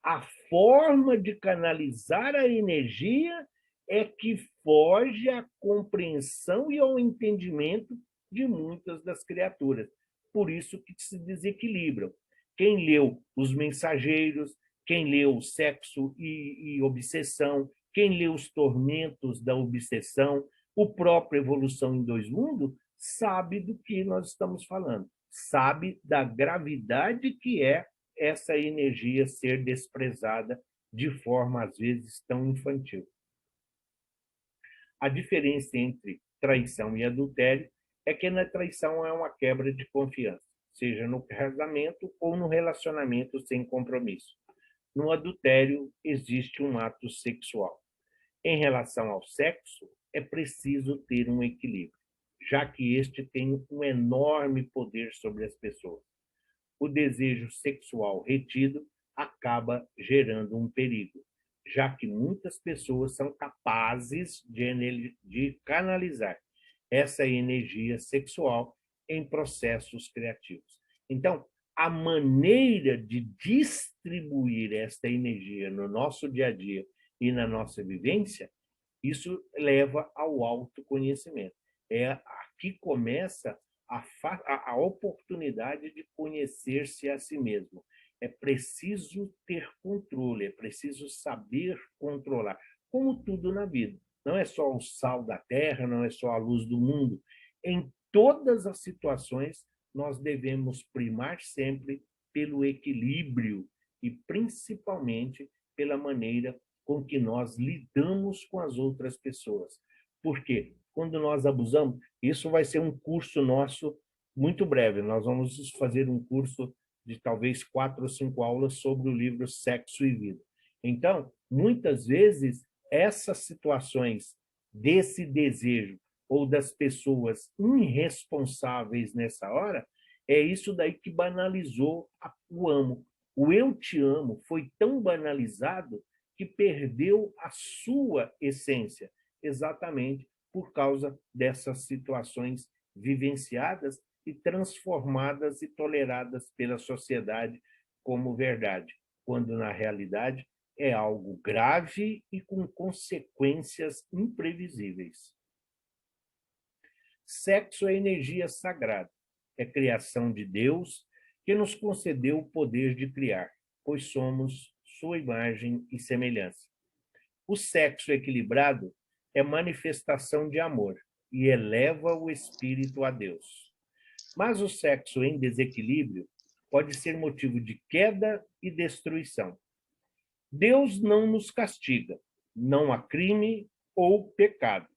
A forma de canalizar a energia é que foge à compreensão e ao entendimento de muitas das criaturas. Por isso que se desequilibram. Quem leu Os Mensageiros, quem leu Sexo e Obsessão, quem leu Os Tormentos da Obsessão, o próprio Evolução em Dois Mundos, sabe do que nós estamos falando, sabe da gravidade que é essa energia ser desprezada de forma, às vezes, tão infantil. A diferença entre traição e adultério é que na traição é uma quebra de confiança, seja no casamento ou no relacionamento sem compromisso. No adultério, existe um ato sexual. Em relação ao sexo, é preciso ter um equilíbrio, já que este tem um enorme poder sobre as pessoas. O desejo sexual retido acaba gerando um perigo, já que muitas pessoas são capazes de canalizar essa energia sexual em processos criativos. Então, a maneira de distribuir esta energia no nosso dia a dia e na nossa vivência, isso leva ao autoconhecimento. É aqui começa a oportunidade de conhecer-se a si mesmo. É preciso ter controle, é preciso saber controlar, como tudo na vida. Não é só o sal da terra, não é só a luz do mundo. Em todas as situações, nós devemos primar sempre pelo equilíbrio e, principalmente, pela maneira com que nós lidamos com as outras pessoas. Por quê? Quando nós abusamos, isso vai ser um curso nosso muito breve. Nós vamos fazer um curso de talvez 4 ou 5 aulas sobre o livro Sexo e Vida. Então, muitas vezes, essas situações desse desejo ou das pessoas irresponsáveis nessa hora, é isso daí que banalizou o amo. O eu te amo foi tão banalizado que perdeu a sua essência, exatamente por causa dessas situações vivenciadas e transformadas e toleradas pela sociedade como verdade, quando na realidade é algo grave e com consequências imprevisíveis. Sexo é energia sagrada, é criação de Deus que nos concedeu o poder de criar, pois somos sua imagem e semelhança. O sexo equilibrado é manifestação de amor e eleva o espírito a Deus. Mas o sexo em desequilíbrio pode ser motivo de queda e destruição. Deus não nos castiga, não há crime ou pecado.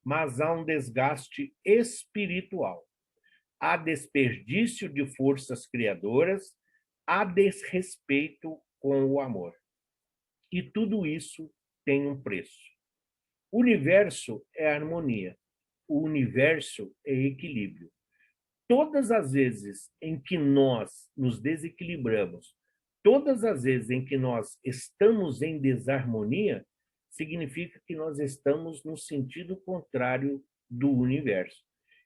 Mas há um desgaste espiritual, há desperdício de forças criadoras, há desrespeito com o amor. E tudo isso tem um preço. O universo é harmonia, o universo é equilíbrio. Todas as vezes em que nós nos desequilibramos, todas as vezes em que nós estamos em desarmonia, significa que nós estamos no sentido contrário do universo.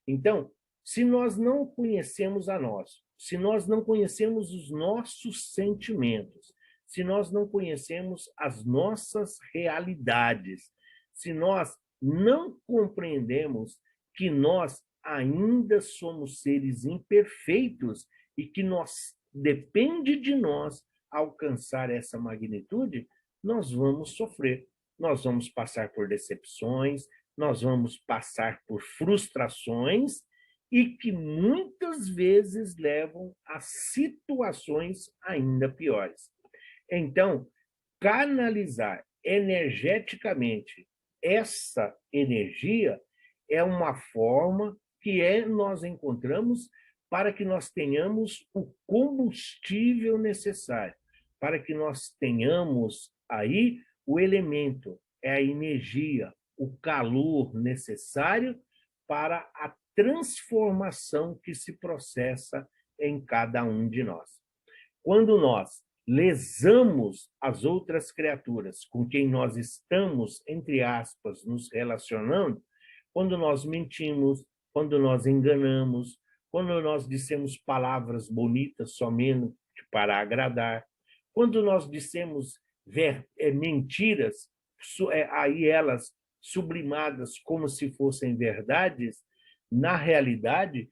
Então, se nós não conhecemos a nós, se nós não conhecemos os nossos sentimentos, se nós não conhecemos as nossas realidades, se nós não compreendemos que nós ainda somos seres imperfeitos e que depende de nós alcançar essa magnitude, nós vamos sofrer, nós vamos passar por decepções, nós vamos passar por frustrações e que muitas vezes levam a situações ainda piores. Então, canalizar energeticamente essa energia é uma forma que nós encontramos para que nós tenhamos o combustível necessário, para que nós tenhamos aí o elemento, a energia, o calor necessário para a transformação que se processa em cada um de nós. Quando nós lesamos as outras criaturas com quem nós estamos, entre aspas, nos relacionando, quando nós mentimos, quando nós enganamos, quando nós dissemos palavras bonitas somente para agradar, quando nós dissemos mentiras, aí elas sublimadas como se fossem verdades, na realidade,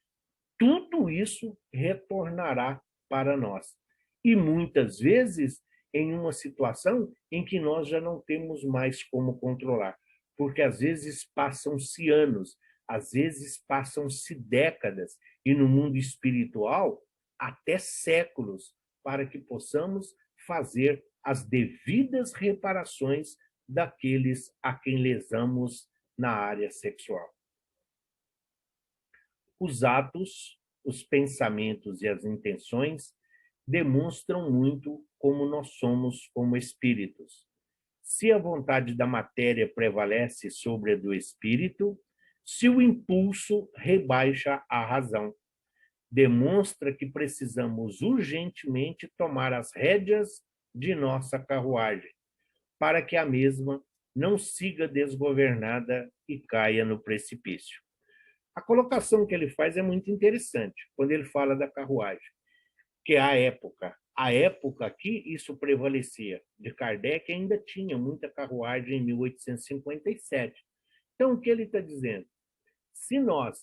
tudo isso retornará para nós. E muitas vezes em uma situação em que nós já não temos mais como controlar, porque às vezes passam-se anos, às vezes passam-se décadas, e no mundo espiritual, até séculos, para que possamos fazer as devidas reparações daqueles a quem lesamos na área sexual. Os atos, os pensamentos e as intenções demonstram muito como nós somos como espíritos. Se a vontade da matéria prevalece sobre a do espírito, se o impulso rebaixa a razão, demonstra que precisamos urgentemente tomar as rédeas de nossa carruagem, para que a mesma não siga desgovernada e caia no precipício. A colocação que ele faz é muito interessante, quando ele fala da carruagem, que é a época. A época que isso prevalecia. De Kardec ainda tinha muita carruagem em 1857. Então, o que ele está dizendo? Se nós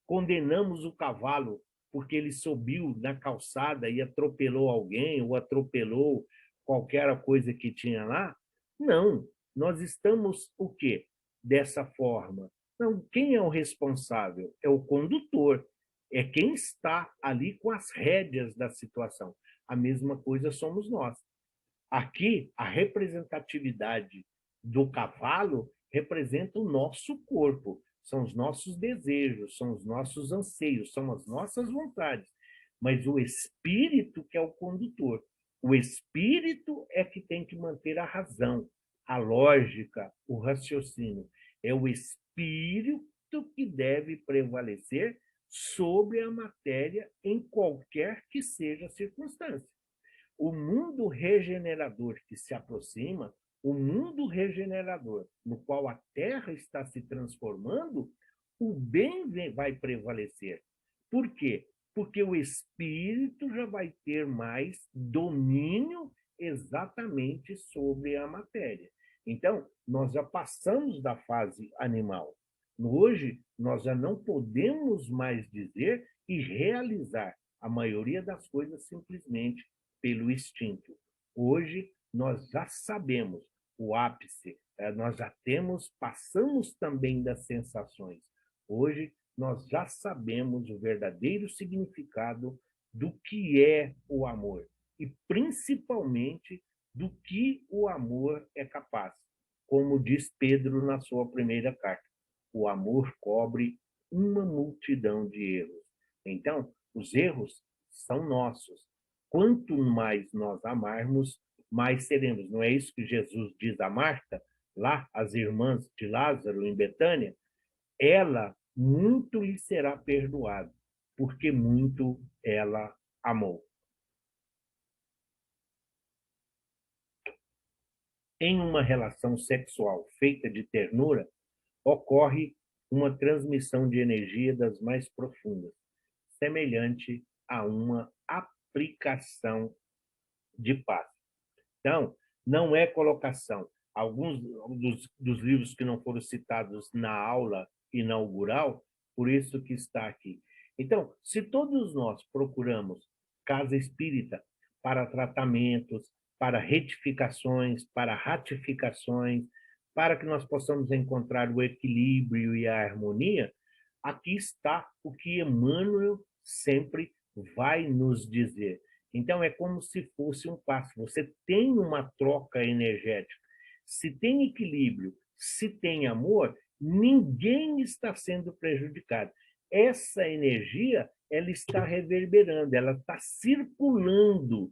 condenamos o cavalo porque ele subiu na calçada e atropelou alguém ou atropelou qualquer coisa que tinha lá, não. Nós estamos o quê? Dessa forma. Não, quem é o responsável? É o condutor. É quem está ali com as rédeas da situação. A mesma coisa somos nós. Aqui, a representatividade do cavalo representa o nosso corpo, são os nossos desejos, são os nossos anseios, são as nossas vontades. Mas o espírito que é o condutor. O espírito é que tem que manter a razão, a lógica, o raciocínio. É o espírito que deve prevalecer sobre a matéria em qualquer que seja a circunstância. O mundo regenerador que se aproxima, o mundo regenerador no qual a Terra está se transformando, o bem vai prevalecer. Por quê? Porque o espírito já vai ter mais domínio exatamente sobre a matéria. Então, nós já passamos da fase animal. Hoje, nós já não podemos mais dizer e realizar a maioria das coisas simplesmente pelo instinto. Hoje, nós já sabemos o ápice, nós já passamos também das sensações. Hoje, nós já sabemos o verdadeiro significado do que é o amor e, principalmente, do que o amor é capaz. como diz Pedro na sua primeira carta. O amor cobre uma multidão de erros. Então, os erros são nossos. Quanto mais nós amarmos, mais seremos. Não é isso que Jesus diz a Marta, lá, as irmãs de Lázaro, em Betânia? Ela muito lhe será perdoado, porque muito ela amou. Em uma relação sexual feita de ternura, ocorre uma transmissão de energia das mais profundas, semelhante a uma aplicação de paz. Então, não é colocação. Alguns dos livros que não foram citados na aula inaugural, por isso que está aqui. Então, se todos nós procuramos casa espírita para tratamentos, para retificações, para ratificações, para que nós possamos encontrar o equilíbrio e a harmonia, aqui está o que Emmanuel sempre vai nos dizer. Então, é como se fosse um passo. Você tem uma troca energética. Se tem equilíbrio, se tem amor, ninguém está sendo prejudicado. Essa energia, ela está reverberando, ela está circulando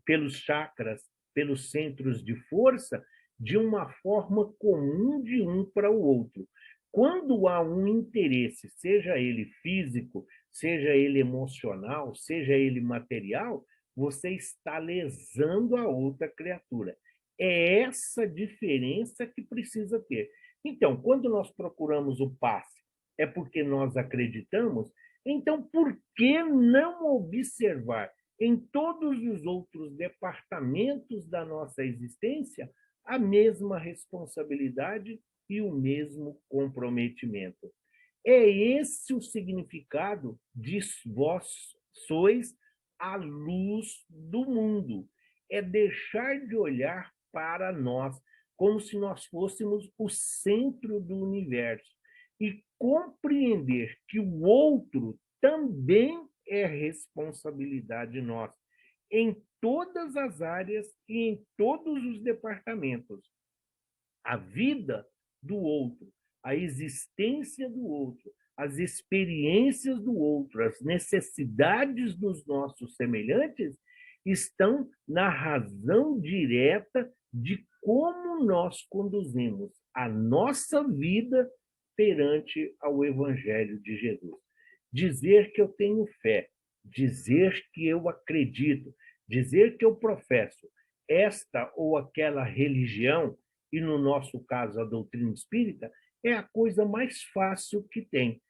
pelos chakras, pelos centros de força, de uma forma comum de um para o outro. Quando há um interesse, seja ele físico, seja ele emocional, seja ele material, você está lesando a outra criatura. É essa diferença que precisa ter. Então, quando nós procuramos o passe, é porque nós acreditamos, então por que não observar em todos os outros departamentos da nossa existência a mesma responsabilidade e o mesmo comprometimento? É esse o significado de vós sois a luz do mundo. É deixar de olhar para nós como se nós fôssemos o centro do universo e compreender que o outro também é responsabilidade nossa, em todas as áreas e em todos os departamentos. A vida do outro, a existência do outro, as experiências do outro, as necessidades dos nossos semelhantes estão na razão direta de como nós conduzimos a nossa vida perante ao Evangelho de Jesus. Dizer que eu tenho fé, dizer que eu acredito, dizer que eu professo esta ou aquela religião, e no nosso caso a doutrina espírita, é a coisa mais fácil que tem.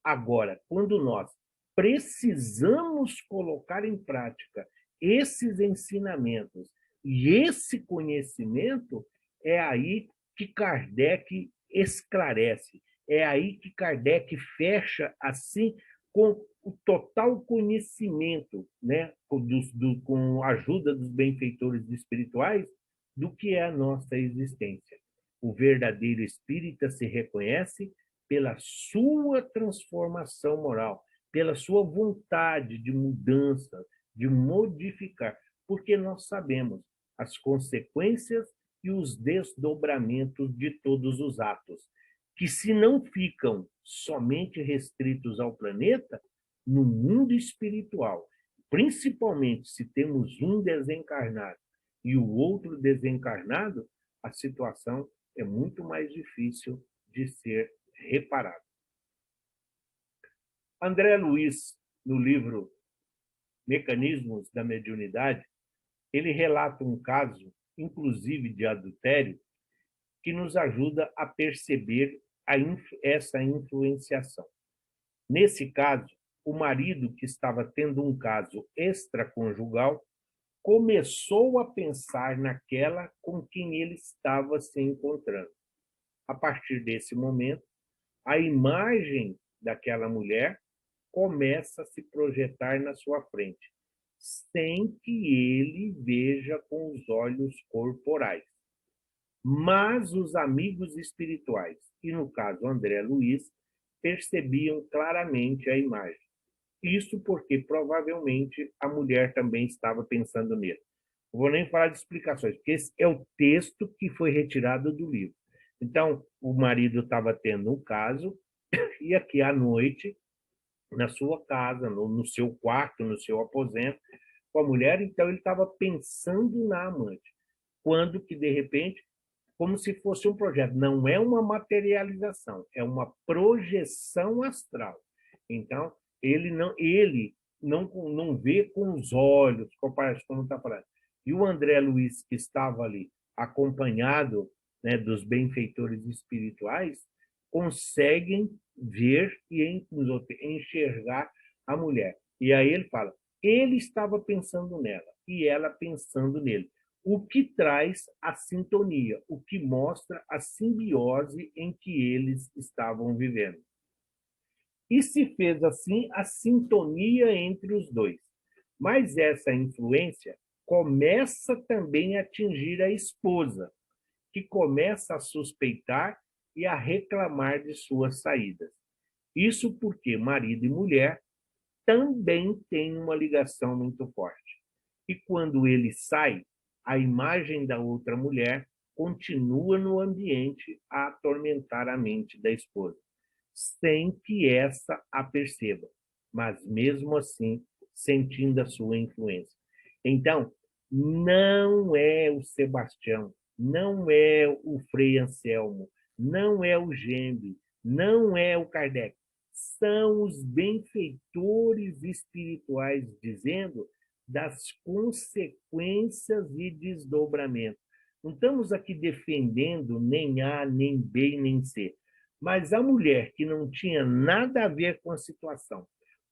Agora, quando nós precisamos colocar em prática esses ensinamentos e esse conhecimento, é aí que Kardec esclarece, é aí que Kardec fecha assim com o total conhecimento, né, com a ajuda dos benfeitores espirituais, do que é a nossa existência. O verdadeiro espírita se reconhece pela sua transformação moral, pela sua vontade de mudança, de modificar, porque nós sabemos as consequências e os desdobramentos de todos os atos, que se não ficam somente restritos ao planeta, no mundo espiritual, principalmente se temos um desencarnado e o outro desencarnado, a situação é muito mais difícil de ser reparada. André Luiz, no livro Mecanismos da Mediunidade, ele relata um caso, inclusive de adultério, que nos ajuda a perceber essa influenciação. Nesse caso, o marido, que estava tendo um caso extraconjugal, começou a pensar naquela com quem ele estava se encontrando. A partir desse momento, a imagem daquela mulher começa a se projetar na sua frente, sem que ele veja com os olhos corporais. Mas os amigos espirituais, e no caso André Luiz, percebiam claramente a imagem. Isso porque provavelmente a mulher também estava pensando nele. Não vou nem falar de explicações, porque esse é o texto que foi retirado do livro. Então, o marido estava tendo um caso, e aqui à noite, na sua casa, no seu quarto, no seu aposento, com a mulher, então ele estava pensando na amante. Quando que, de repente, como se fosse um projeto, não é uma materialização, é uma projeção astral. Então, ele não vê com os olhos, como está falando. E o André Luiz, que estava ali, acompanhado, né, dos benfeitores espirituais, conseguem ver e enxergar a mulher. E aí ele fala, ele estava pensando nela e ela pensando nele, o que traz a sintonia, o que mostra a simbiose em que eles estavam vivendo. E se fez assim a sintonia entre os dois. Mas essa influência começa também a atingir a esposa, que começa a suspeitar e a reclamar de suas saídas. Isso porque marido e mulher também têm uma ligação muito forte. E quando ele sai, a imagem da outra mulher continua no ambiente a atormentar a mente da esposa, sem que essa a perceba, mas mesmo assim sentindo a sua influência. Então, não é o Sebastião, não é o Frei Anselmo, não é o Gembe, não é o Kardec, são os benfeitores espirituais dizendo das consequências e desdobramentos. Não estamos aqui defendendo nem A, nem B, nem C. Mas a mulher que não tinha nada a ver com a situação,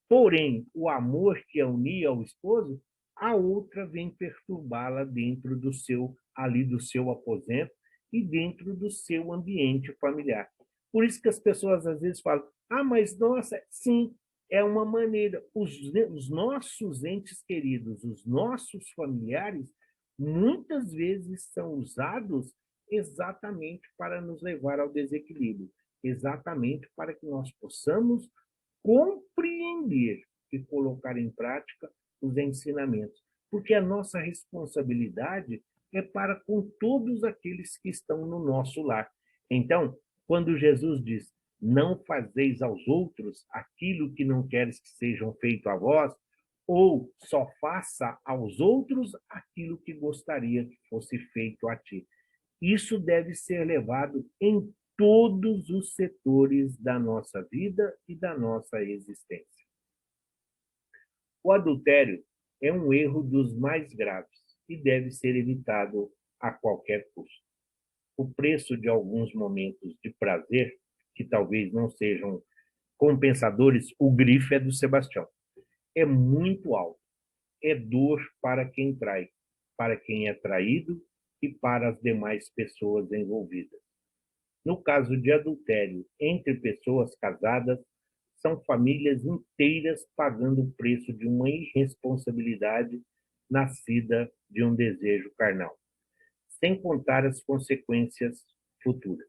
porém, o amor que a unia ao esposo, a outra vem perturbá-la dentro do seu aposento e dentro do seu ambiente familiar. Por isso que as pessoas às vezes falam, mas nossa, sim, é uma maneira. Os nossos entes queridos, os nossos familiares, muitas vezes são usados exatamente para nos levar ao desequilíbrio, exatamente para que nós possamos compreender e colocar em prática os ensinamentos. Porque a nossa responsabilidade é para com todos aqueles que estão no nosso lar. Então, quando Jesus diz, não fazeis aos outros aquilo que não queres que sejam feito a vós, ou só faça aos outros aquilo que gostaria que fosse feito a ti. Isso deve ser levado em todos os setores da nossa vida e da nossa existência. O adultério é um erro dos mais graves e deve ser evitado a qualquer custo. O preço de alguns momentos de prazer, que talvez não sejam compensadores, o grife é do Sebastião. É muito alto. É dor para quem trai, para quem é traído e para as demais pessoas envolvidas. No caso de adultério entre pessoas casadas, são famílias inteiras pagando o preço de uma irresponsabilidade nascida de um desejo carnal, sem contar as consequências futuras.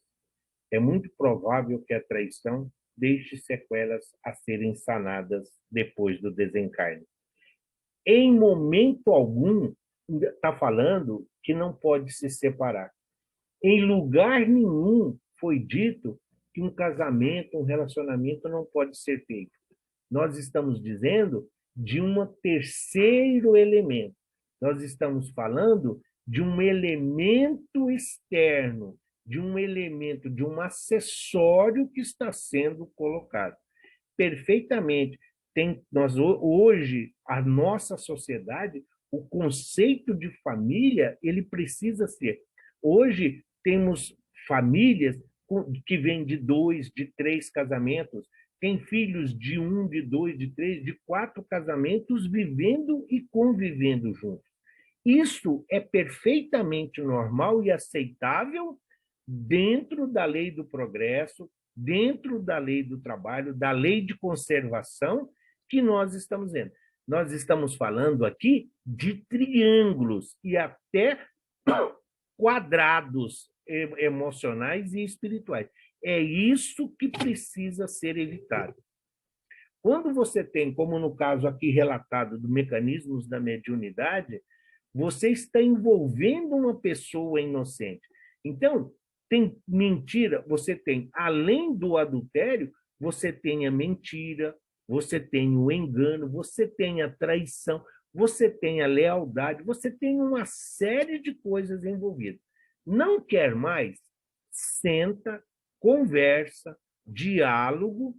É muito provável que a traição deixe sequelas a serem sanadas depois do desencarne. Em momento algum, está falando que não pode se separar. Em lugar nenhum foi dito que um casamento, um relacionamento não pode ser feito. Nós estamos dizendo de um terceiro elemento. Nós estamos falando de um elemento externo, de um elemento, de um acessório que está sendo colocado. Perfeitamente. Hoje, a nossa sociedade, o conceito de família, ele precisa ser. Hoje, temos famílias que vêm de 2, de 3 casamentos, tem filhos de 1, de 2, de 3, de 4 casamentos vivendo e convivendo juntos. Isso é perfeitamente normal e aceitável dentro da lei do progresso, dentro da lei do trabalho, da lei de conservação que nós estamos vendo. Nós estamos falando aqui de triângulos e até quadrados emocionais e espirituais. É isso que precisa ser evitado. Quando você tem, como no caso aqui relatado, do mecanismos da mediunidade, Você está envolvendo uma pessoa inocente. Então, tem mentira, você tem, além do adultério, você tem a mentira, você tem o engano, você tem a traição, você tem a lealdade, você tem uma série de coisas envolvidas. Não quer mais? Senta, conversa, diálogo,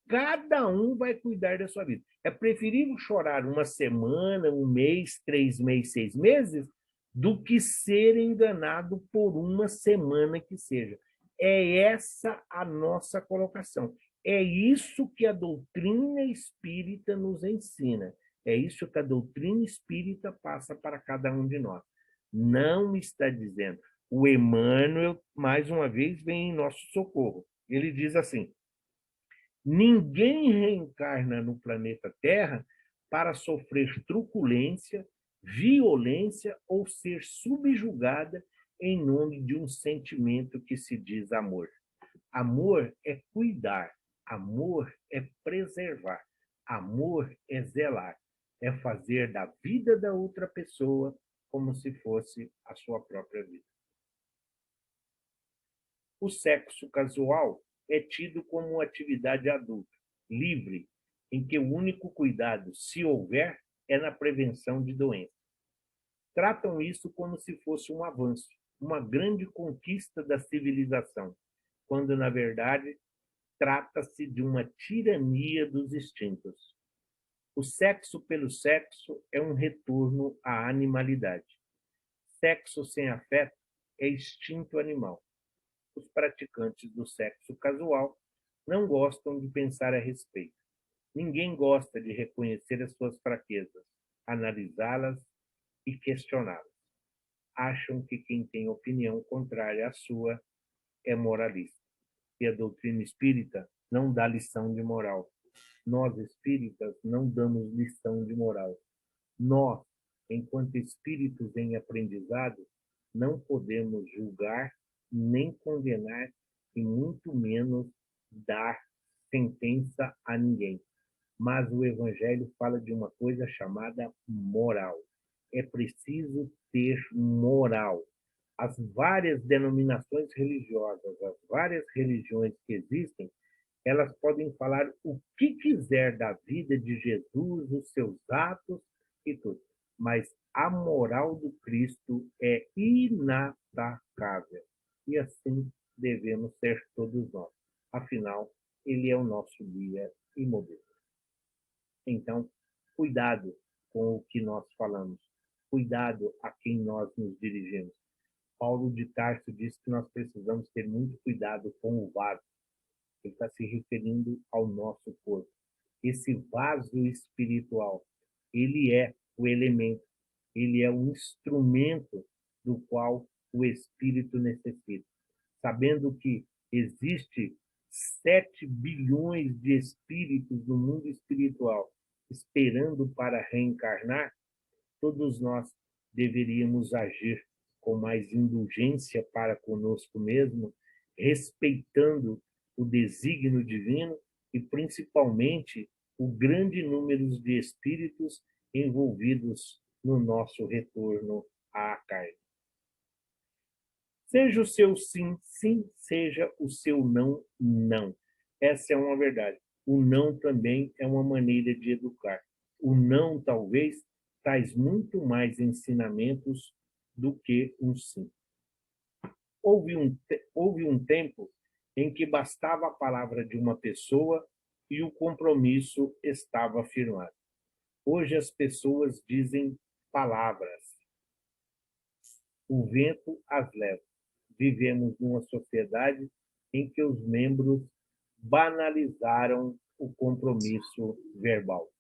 cada um vai cuidar da sua vida. É preferível chorar uma semana, um mês, 3 meses, 6 meses, do que ser enganado por uma semana que seja. É essa a nossa colocação. É isso que a doutrina espírita nos ensina. É isso que a doutrina espírita passa para cada um de nós. Não está dizendo. O Emmanuel, mais uma vez, vem em nosso socorro. Ele diz assim: ninguém reencarna no planeta Terra para sofrer truculência, violência ou ser subjugada em nome de um sentimento que se diz amor. Amor é cuidar, amor é preservar, amor é zelar, é fazer da vida da outra pessoa como se fosse a sua própria vida. O sexo casual é tido como uma atividade adulta, livre, em que o único cuidado, se houver, é na prevenção de doenças. Tratam isso como se fosse um avanço, uma grande conquista da civilização, quando, na verdade, trata-se de uma tirania dos instintos. O sexo pelo sexo é um retorno à animalidade. Sexo sem afeto é instinto animal. Os praticantes do sexo casual não gostam de pensar a respeito. Ninguém gosta de reconhecer as suas fraquezas, analisá-las e questioná-las. Acham que quem tem opinião contrária à sua é moralista. E a doutrina espírita não dá lição de moral. Nós, espíritas, não damos lição de moral. Nós, enquanto espíritos em aprendizado, não podemos julgar, nem condenar, e muito menos dar sentença a ninguém. Mas o Evangelho fala de uma coisa chamada moral. É preciso ter moral. As várias denominações religiosas, as várias religiões que existem, elas podem falar o que quiser da vida de Jesus, os seus atos e tudo. Mas a moral do Cristo é inatacável. E assim devemos ser todos nós. Afinal, ele é o nosso guia e modelo. Então, cuidado com o que nós falamos. Cuidado a quem nós nos dirigimos. Paulo de Tarso diz que nós precisamos ter muito cuidado com o vaso. Ele está se referindo ao nosso corpo. Esse vaso espiritual, ele é o elemento, ele é o instrumento do qual o espírito necessita. Sabendo que existe 7 bilhões de espíritos no mundo espiritual esperando para reencarnar, todos nós deveríamos agir com mais indulgência para conosco mesmo, respeitando o desígnio divino e, principalmente, o grande número de espíritos envolvidos no nosso retorno à carne. Seja o seu sim, sim, seja o seu não, não. Essa é uma verdade. O não também é uma maneira de educar. O não, talvez, traz muito mais ensinamentos do que um sim. Houve um tempo em que bastava a palavra de uma pessoa e o compromisso estava firmado. Hoje as pessoas dizem palavras. O vento as leva. Vivemos numa sociedade em que os membros banalizaram o compromisso verbal.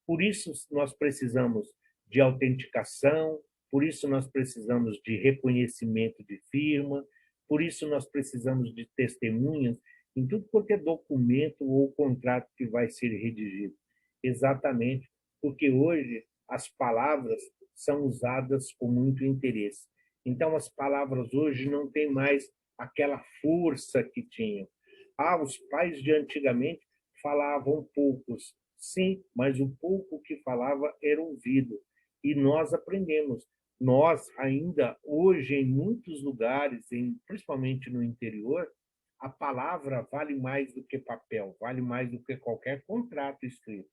Por isso nós precisamos de autenticação, por isso nós precisamos de reconhecimento de firma, por isso nós precisamos de testemunhas em tudo quanto é documento ou contrato que vai ser redigido. Exatamente porque hoje as palavras são usadas com muito interesse. Então as palavras hoje não têm mais aquela força que tinham. Os pais de antigamente falavam poucos, sim, mas o pouco que falava era ouvido. E nós aprendemos. nós ainda hoje, em muitos lugares, principalmente no interior, a palavra vale mais do que papel, vale mais do que qualquer contrato escrito.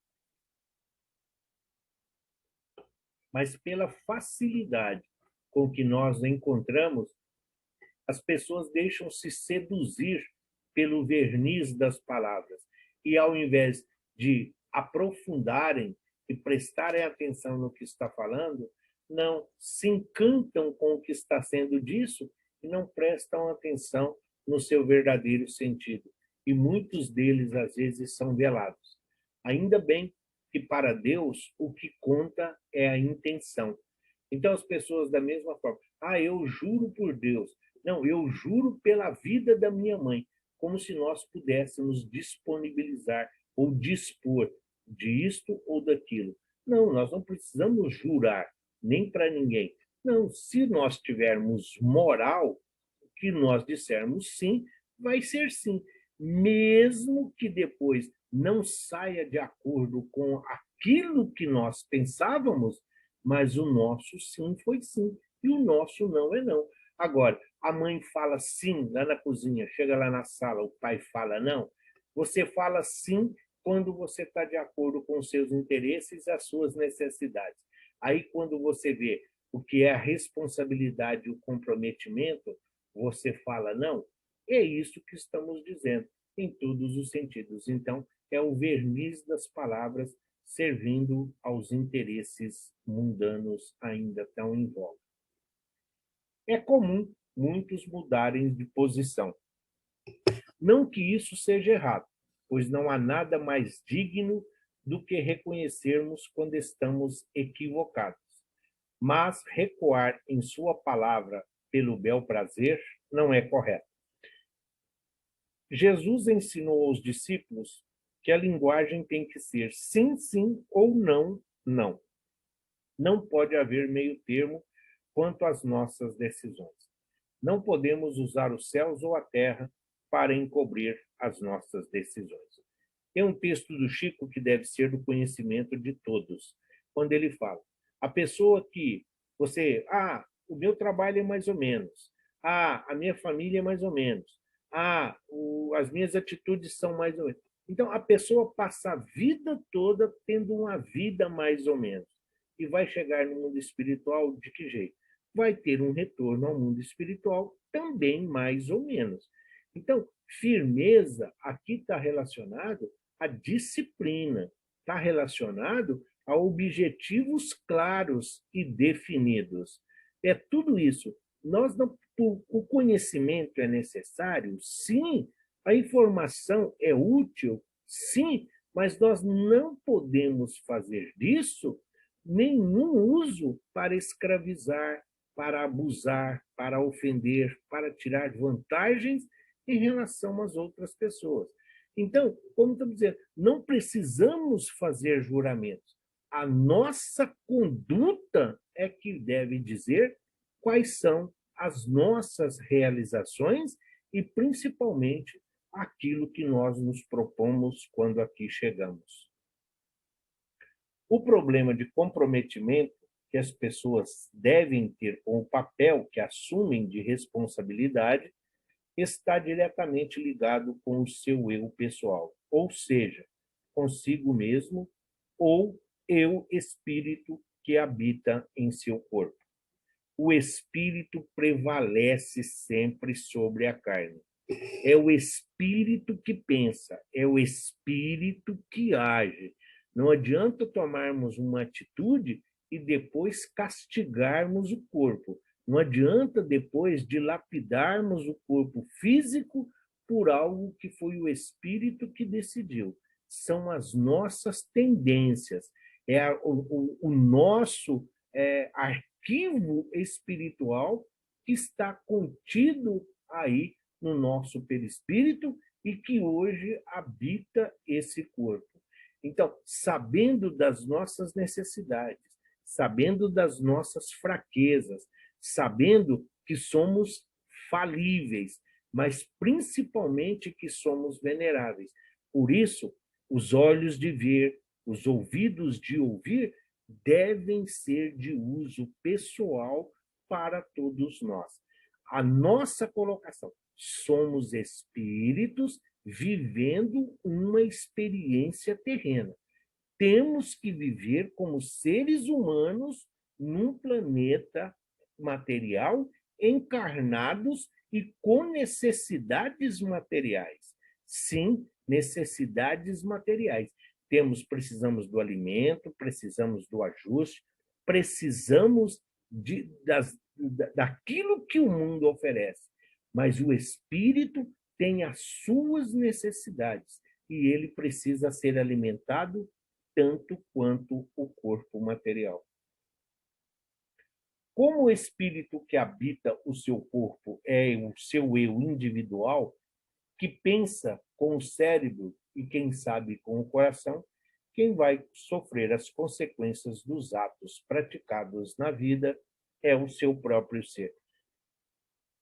Mas pela facilidade com que nós encontramos, as pessoas deixam se seduzir pelo verniz das palavras. E ao invés de aprofundarem e prestarem atenção no que está falando, não se encantam com o que está sendo dito e não prestam atenção no seu verdadeiro sentido. E muitos deles, às vezes, são velados. Ainda bem que, para Deus, o que conta é a intenção. Então, as pessoas, da mesma forma, eu juro por Deus. Não, eu juro pela vida da minha mãe, como se nós pudéssemos disponibilizar ou dispor disto ou daquilo. Não, nós não precisamos jurar, nem para ninguém. Não, se nós tivermos moral, o que nós dissermos sim, vai ser sim. Mesmo que depois não saia de acordo com aquilo que nós pensávamos, mas o nosso sim foi sim, e o nosso não é não. Agora, a mãe fala sim lá na cozinha, chega lá na sala, o pai fala não. Você fala sim quando você está de acordo com os seus interesses e as suas necessidades. Aí, quando você vê o que é a responsabilidade e o comprometimento, você fala não. É isso que estamos dizendo, em todos os sentidos. Então, é o verniz das palavras servindo aos interesses mundanos ainda tão em voga. É comum muitos mudarem de posição. Não que isso seja errado, pois não há nada mais digno do que reconhecermos quando estamos equivocados. Mas recuar em sua palavra pelo bel prazer não é correto. Jesus ensinou aos discípulos que a linguagem tem que ser sim, sim ou não, não. Não pode haver meio termo quanto às nossas decisões. Não podemos usar os céus ou a terra para encobrir as nossas decisões. Tem um texto do Chico que deve ser do conhecimento de todos, quando ele fala: a pessoa que você, o meu trabalho é mais ou menos, a minha família é mais ou menos, as minhas atitudes são mais ou menos. Então, a pessoa passa a vida toda tendo uma vida mais ou menos. E vai chegar no mundo espiritual de que jeito? Vai ter um retorno ao mundo espiritual também mais ou menos. Então, firmeza aqui está relacionado à disciplina, está relacionado a objetivos claros e definidos. É tudo isso. O conhecimento é necessário? Sim. A informação é útil? Sim. Mas nós não podemos fazer disso nenhum uso para escravizar, para abusar, para ofender, para tirar vantagens em relação às outras pessoas. Então, como estamos dizendo, não precisamos fazer juramentos. A nossa conduta é que deve dizer quais são as nossas realizações e, principalmente, aquilo que nós nos propomos quando aqui chegamos. O problema de comprometimento que as pessoas devem ter com o papel que assumem de responsabilidade está diretamente ligado com o seu eu pessoal, ou seja, consigo mesmo ou eu espírito que habita em seu corpo. O espírito prevalece sempre sobre a carne. É o espírito que pensa, é o espírito que age. Não adianta tomarmos uma atitude e depois castigarmos o corpo. Não adianta depois dilapidarmos o corpo físico por algo que foi o espírito que decidiu. São as nossas tendências, o nosso arquivo espiritual que está contido aí no nosso perispírito e que hoje habita esse corpo. Então, sabendo das nossas necessidades, sabendo das nossas fraquezas, sabendo que somos falíveis, mas principalmente que somos veneráveis. Por isso, os olhos de ver, os ouvidos de ouvir devem ser de uso pessoal para todos nós. A nossa colocação: somos espíritos vivendo uma experiência terrena. Temos que viver como seres humanos num planeta material, encarnados e com necessidades materiais. Sim, necessidades materiais. Precisamos do alimento, precisamos do ajuste, precisamos daquilo que o mundo oferece. Mas o espírito tem as suas necessidades e ele precisa ser alimentado tanto quanto o corpo material. Como o espírito que habita o seu corpo é o seu eu individual, que pensa com o cérebro e, quem sabe, com o coração, quem vai sofrer as consequências dos atos praticados na vida é o seu próprio ser.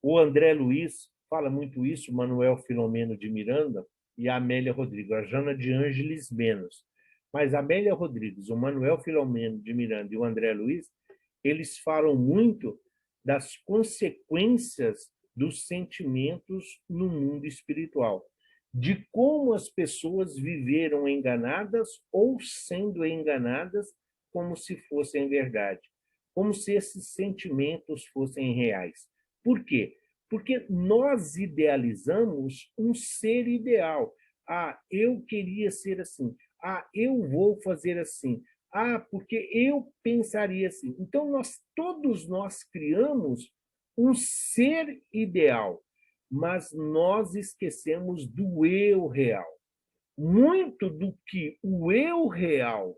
O André Luiz fala muito isso, Manuel Filomeno de Miranda e a Amélia Rodrigues, a Jana de Ângeles menos. Mas a Amélia Rodrigues, o Manuel Filomeno de Miranda e o André Luiz, eles falam muito das consequências dos sentimentos no mundo espiritual, de como as pessoas viveram enganadas ou sendo enganadas como se fossem verdade, como se esses sentimentos fossem reais. Por quê? Porque nós idealizamos um ser ideal. Ah, eu queria ser assim. Ah, eu vou fazer assim. Ah, porque eu pensaria assim. Então, todos nós criamos um ser ideal, mas nós esquecemos do eu real. Muito do que o eu real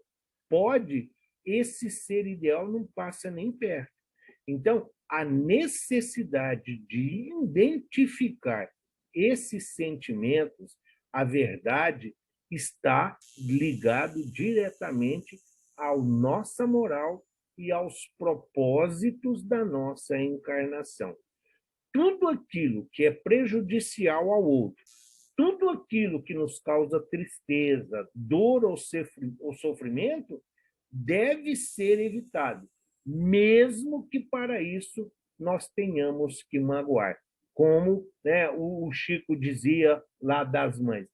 pode, esse ser ideal não passa nem perto. Então, a necessidade de identificar esses sentimentos, a verdade, está ligado diretamente à nossa moral e aos propósitos da nossa encarnação. Tudo aquilo que é prejudicial ao outro, tudo aquilo que nos causa tristeza, dor ou sofrimento, deve ser evitado, mesmo que para isso nós tenhamos que magoar. Como, né, o Chico dizia lá das mães.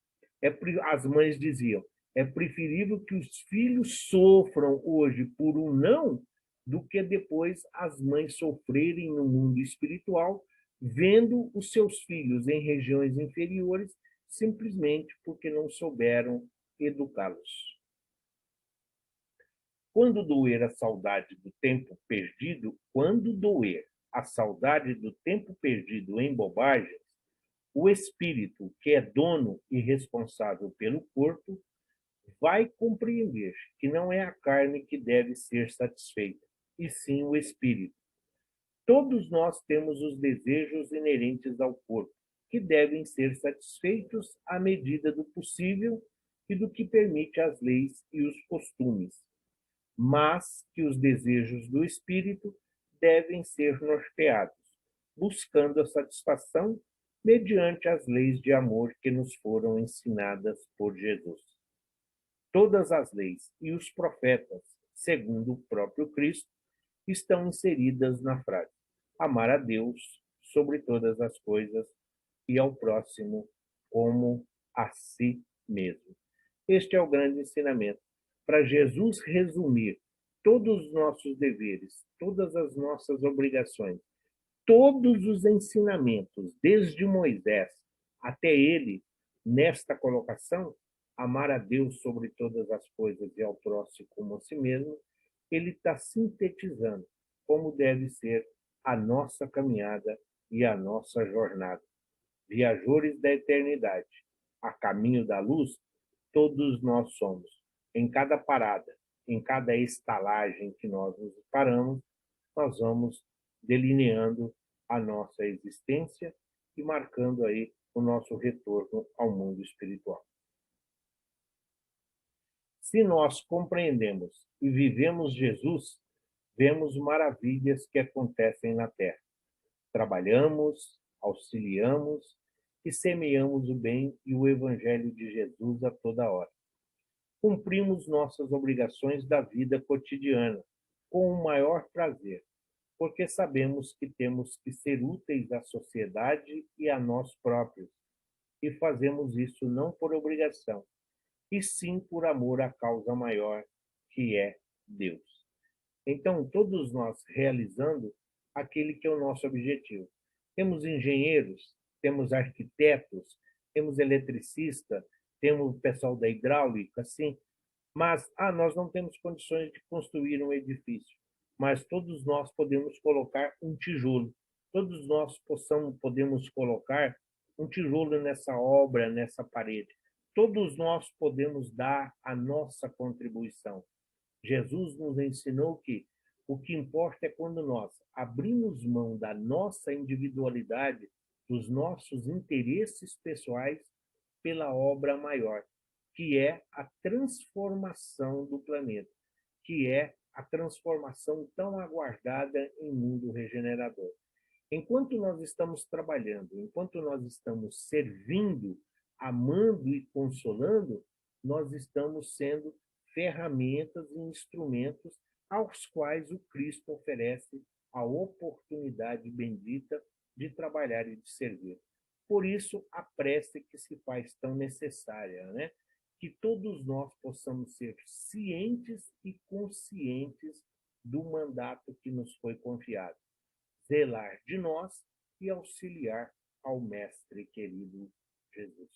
As mães diziam: é preferível que os filhos sofram hoje por um não do que depois as mães sofrerem no mundo espiritual, vendo os seus filhos em regiões inferiores simplesmente porque não souberam educá-los. Quando doer a saudade do tempo perdido, quando doer a saudade do tempo perdido em bobagens, o espírito, que é dono e responsável pelo corpo, vai compreender que não é a carne que deve ser satisfeita, e sim o espírito. Todos nós temos os desejos inerentes ao corpo, que devem ser satisfeitos à medida do possível e do que permite as leis e os costumes, mas que os desejos do espírito devem ser norteados, buscando a satisfação mediante as leis de amor que nos foram ensinadas por Jesus. Todas as leis e os profetas, segundo o próprio Cristo, estão inseridas na frase: amar a Deus sobre todas as coisas e ao próximo como a si mesmo. Este é o grande ensinamento. Para Jesus resumir todos os nossos deveres, todas as nossas obrigações, todos os ensinamentos, desde Moisés até ele, nesta colocação, amar a Deus sobre todas as coisas e ao próximo como a si mesmo, ele está sintetizando como deve ser a nossa caminhada e a nossa jornada. Viajores da eternidade, a caminho da luz, todos nós somos. Em cada parada, em cada estalagem que nós nos paramos, nós vamos delineando a nossa existência e marcando aí o nosso retorno ao mundo espiritual. Se nós compreendemos e vivemos Jesus, vemos maravilhas que acontecem na Terra. Trabalhamos, auxiliamos e semeamos o bem e o Evangelho de Jesus a toda hora. cumprimos nossas obrigações da vida cotidiana com o maior prazer, porque sabemos que temos que ser úteis à sociedade e a nós próprios, e fazemos isso não por obrigação, e sim por amor à causa maior, que é Deus. Então, todos nós realizando aquele que é o nosso objetivo. Temos engenheiros, temos arquitetos, temos eletricista, temos o pessoal da hidráulica, sim, mas nós não temos condições de construir um edifício, mas todos nós podemos colocar um tijolo, todos nós podemos colocar um tijolo nessa obra, nessa parede. Todos nós podemos dar a nossa contribuição. Jesus nos ensinou que o que importa é quando nós abrimos mão da nossa individualidade, dos nossos interesses pessoais, pela obra maior, que é a transformação do planeta, que é a transformação tão aguardada em mundo regenerador. Enquanto nós estamos trabalhando, enquanto nós estamos servindo, amando e consolando, nós estamos sendo ferramentas e instrumentos aos quais o Cristo oferece a oportunidade bendita de trabalhar e de servir. Por isso, a prece que se faz tão necessária, né? Que todos nós possamos ser cientes e conscientes do mandato que nos foi confiado. Zelar de nós e auxiliar ao Mestre querido Jesus.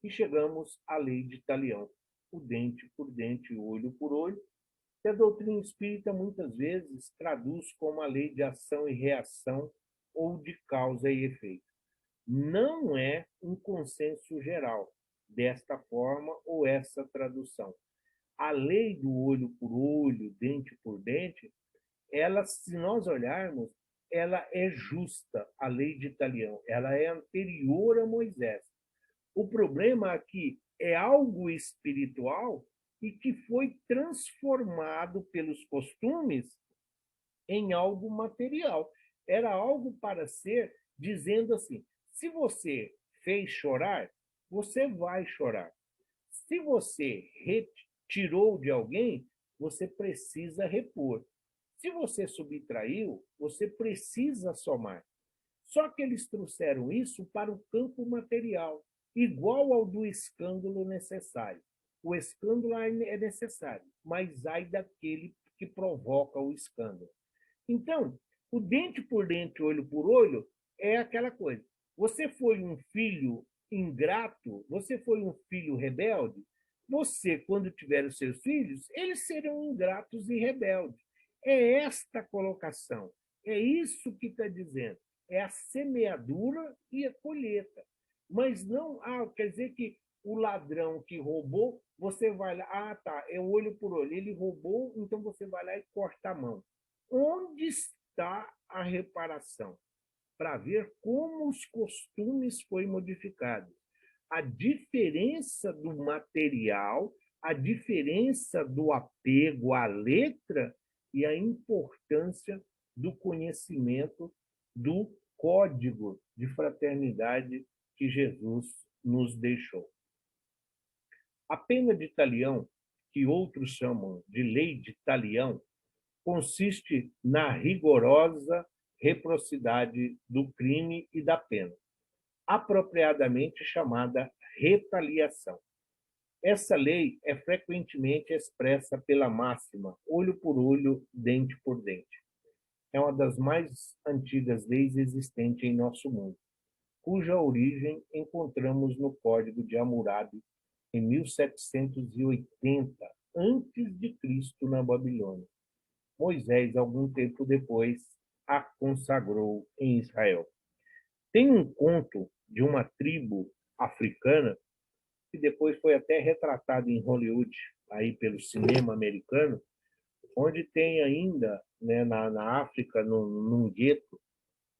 E chegamos à lei de Talião, o dente por dente, olho por olho, que a doutrina espírita muitas vezes traduz como a lei de ação e reação ou de causa e efeito. Não é um consenso geral desta forma ou essa tradução. A lei do olho por olho, dente por dente, ela, se nós olharmos, ela é justa, a lei de Talião, ela é anterior a Moisés. O problema aqui é algo espiritual e que foi transformado pelos costumes em algo material. Era algo para ser, dizendo assim, se você fez chorar, você vai chorar. Se você retirou de alguém, você precisa repor. Se você subtraiu, você precisa somar. Só que eles trouxeram isso para o campo material, igual ao do escândalo necessário. O escândalo é necessário, mas ai daquele que provoca o escândalo. Então, o dente por dente, olho por olho, é aquela coisa. Você foi um filho ingrato, você foi um filho rebelde, você, quando tiver os seus filhos, eles serão ingratos e rebeldes. É esta colocação, é isso que está dizendo. É a semeadura e a colheita. Mas não, quer dizer que o ladrão que roubou, você vai lá, tá, é olho por olho, ele roubou, então você vai lá e corta a mão. Onde está a reparação? Para ver como os costumes foram modificados. A diferença do material, a diferença do apego à letra e a importância do conhecimento do código de fraternidade que Jesus nos deixou. A pena de Talião, que outros chamam de lei de Talião, consiste na rigorosa reciprocidade do crime e da pena, apropriadamente chamada retaliação. Essa lei é frequentemente expressa pela máxima olho por olho, dente por dente. É uma das mais antigas leis existentes em nosso mundo, cuja origem encontramos no Código de Hammurabi, em 1780 a.C., na Babilônia. Moisés, algum tempo depois, a consagrou em Israel. Tem um conto de uma tribo africana, que depois foi até retratado em Hollywood, aí pelo cinema americano, onde tem ainda, né, na África, num gueto,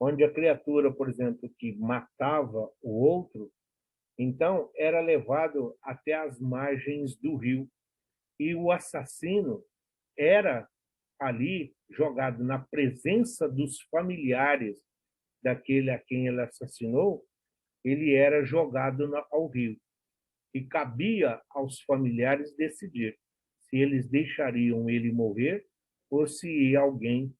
onde a criatura, por exemplo, que matava o outro, então era levado até as margens do rio. E o assassino era ali jogado na presença dos familiares daquele a quem ele assassinou, ele era jogado ao rio. e cabia aos familiares decidir se eles deixariam ele morrer ou se alguém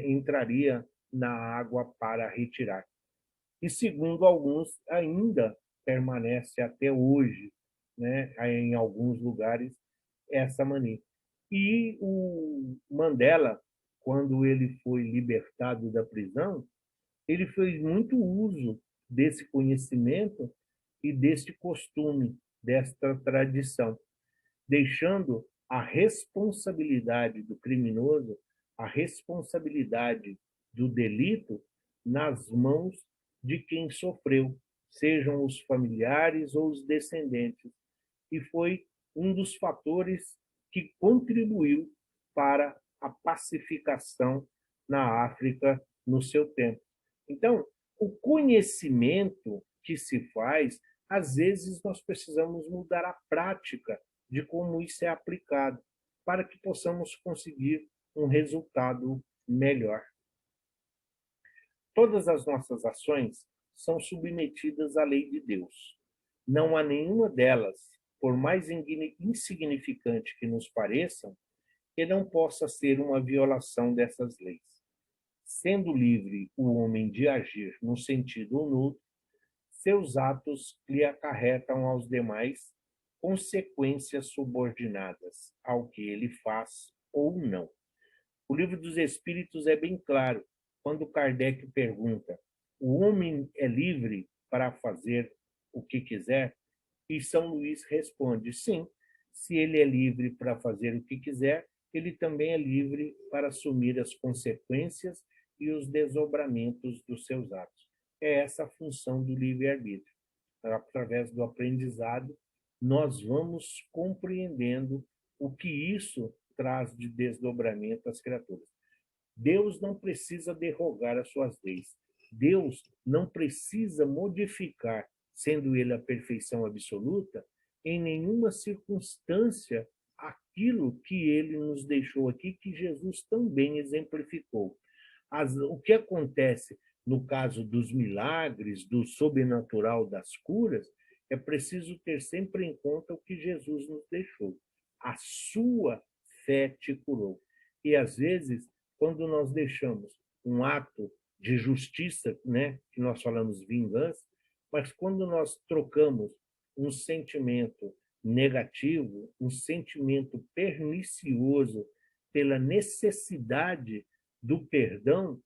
entraria na água para retirar. E, segundo alguns, ainda permanece até hoje, né, em alguns lugares, essa mania. E o Mandela, quando ele foi libertado da prisão, ele fez muito uso desse conhecimento e deste costume, desta tradição, deixando a responsabilidade do criminoso, a responsabilidade do delito nas mãos de quem sofreu, sejam os familiares ou os descendentes. E foi um dos fatores que contribuiu para a pacificação na África no seu tempo. Então, o conhecimento que se faz, às vezes nós precisamos mudar a prática de como isso é aplicado, para que possamos conseguir um resultado melhor. Todas as nossas ações são submetidas à lei de Deus. Não há nenhuma delas, por mais insignificante que nos pareçam, que não possa ser uma violação dessas leis. Sendo livre o homem de agir no sentido ou no outro, seus atos lhe acarretam aos demais consequências subordinadas ao que ele faz ou não. O Livro dos Espíritos é bem claro quando Kardec pergunta: o homem é livre para fazer o que quiser? E São Luís responde: sim, se ele é livre para fazer o que quiser, ele também é livre para assumir as consequências e os desdobramentos dos seus atos. É essa a função do livre-arbítrio. Através do aprendizado, nós vamos compreendendo o que isso traz de desdobramento às criaturas. Deus não precisa derrogar as suas leis. Deus não precisa modificar, sendo ele a perfeição absoluta, em nenhuma circunstância aquilo que ele nos deixou aqui, que Jesus também exemplificou. O que acontece no caso dos milagres, do sobrenatural das curas, é preciso ter sempre em conta o que Jesus nos deixou. A sua fé te curou. E, às vezes, quando nós deixamos um ato de justiça, né, que nós falamos vingança, mas quando nós trocamos um sentimento negativo, um sentimento pernicioso pela necessidade do perdão,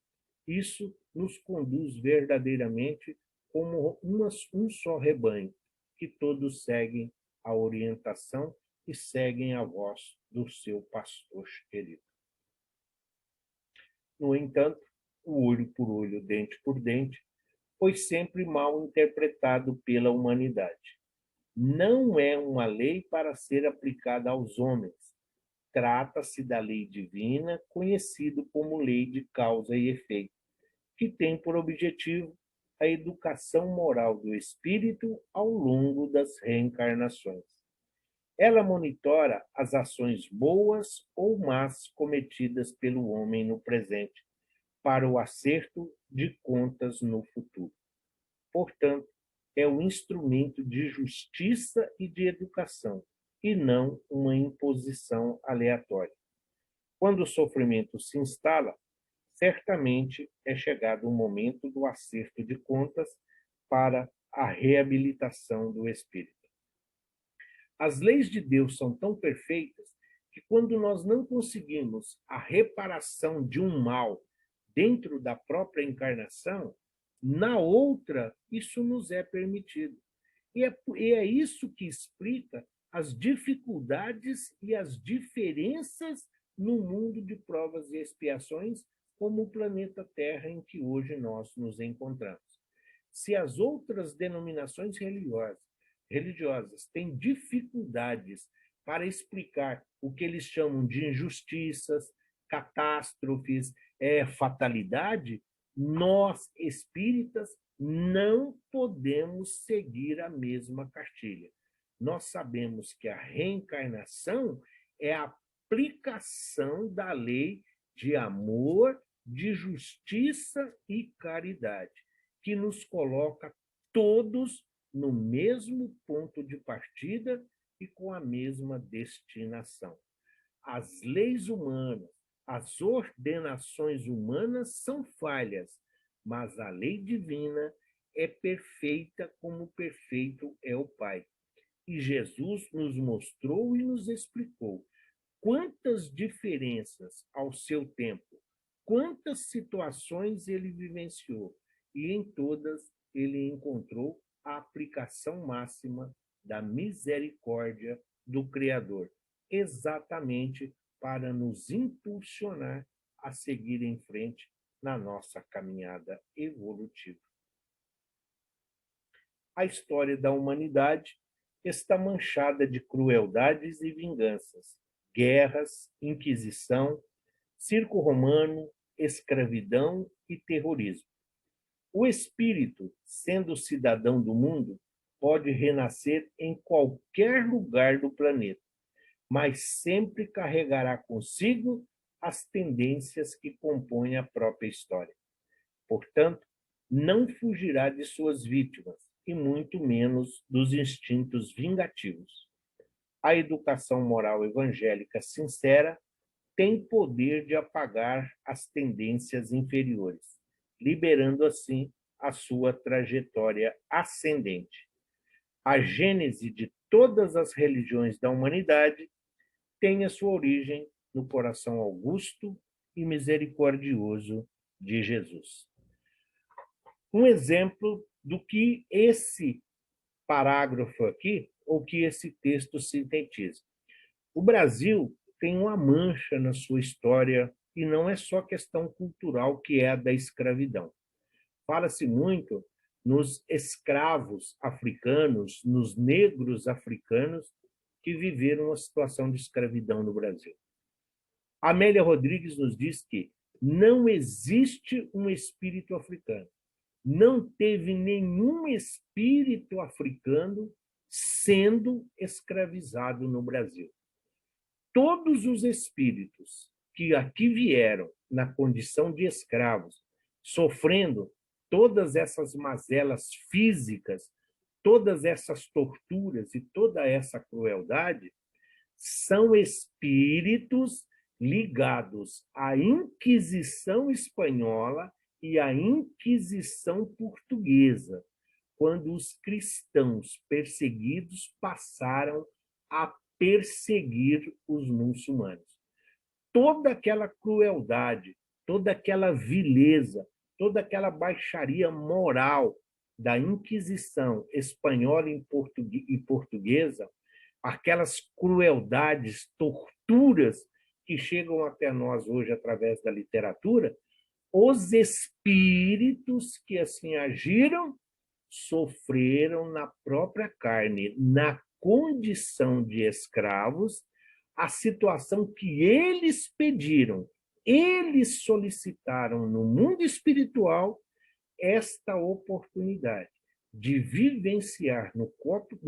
isso nos conduz verdadeiramente como um só rebanho, que todos seguem a orientação e seguem a voz do seu pastor querido. No entanto, o olho por olho, dente por dente, foi sempre mal interpretado pela humanidade. Não é uma lei para ser aplicada aos homens. Trata-se da lei divina, conhecido como lei de causa e efeito, que tem por objetivo a educação moral do espírito ao longo das reencarnações. Ela monitora as ações boas ou más cometidas pelo homem no presente, para o acerto de contas no futuro. Portanto, é um instrumento de justiça e de educação, e não uma imposição aleatória. Quando o sofrimento se instala, certamente é chegado o momento do acerto de contas para a reabilitação do espírito. As leis de Deus são tão perfeitas que, quando nós não conseguimos a reparação de um mal dentro da própria encarnação, na outra isso nos é permitido. E é isso que explica as dificuldades e as diferenças no mundo de provas e expiações, como o planeta Terra em que hoje nós nos encontramos. Se as outras denominações religiosas têm dificuldades para explicar o que eles chamam de injustiças, catástrofes, fatalidade, nós, espíritas, não podemos seguir a mesma cartilha. Nós sabemos que a reencarnação é a aplicação da lei de amor, de justiça e caridade, que nos coloca todos no mesmo ponto de partida e com a mesma destinação. As leis humanas, as ordenações humanas são falhas, mas a lei divina é perfeita como perfeito é o Pai. E Jesus nos mostrou e nos explicou quantas diferenças ao seu tempo, quantas situações ele vivenciou, e em todas ele encontrou a aplicação máxima da misericórdia do Criador, exatamente para nos impulsionar a seguir em frente na nossa caminhada evolutiva. A história da humanidade está manchada de crueldades e vinganças, guerras, inquisição, circo romano, escravidão e terrorismo. O espírito, sendo cidadão do mundo, pode renascer em qualquer lugar do planeta, mas sempre carregará consigo as tendências que compõem a própria história. Portanto, não fugirá de suas vítimas, e muito menos dos instintos vingativos. A educação moral evangélica sincera tem poder de apagar as tendências inferiores, liberando assim a sua trajetória ascendente. A gênese de todas as religiões da humanidade tem a sua origem no coração augusto e misericordioso de Jesus. Um exemplo do que esse parágrafo aqui, ou que esse texto sintetiza. O Brasil tem uma mancha na sua história, e não é só questão cultural, que é a da escravidão. Fala-se muito nos escravos africanos, nos negros africanos que viveram uma situação de escravidão no Brasil. Amélia Rodrigues nos diz que não existe um espírito africano. Não teve nenhum espírito africano sendo escravizado no Brasil. Todos os espíritos que aqui vieram na condição de escravos, sofrendo todas essas mazelas físicas, todas essas torturas e toda essa crueldade, são espíritos ligados à Inquisição espanhola e à Inquisição portuguesa, quando os cristãos perseguidos passaram a perseguir os muçulmanos. Toda aquela crueldade, toda aquela vileza, toda aquela baixaria moral da Inquisição espanhola e portuguesa, aquelas crueldades, torturas que chegam até nós hoje através da literatura, os espíritos que assim agiram sofreram na própria carne, na condição de escravos, a situação que eles pediram, eles solicitaram no mundo espiritual esta oportunidade de vivenciar no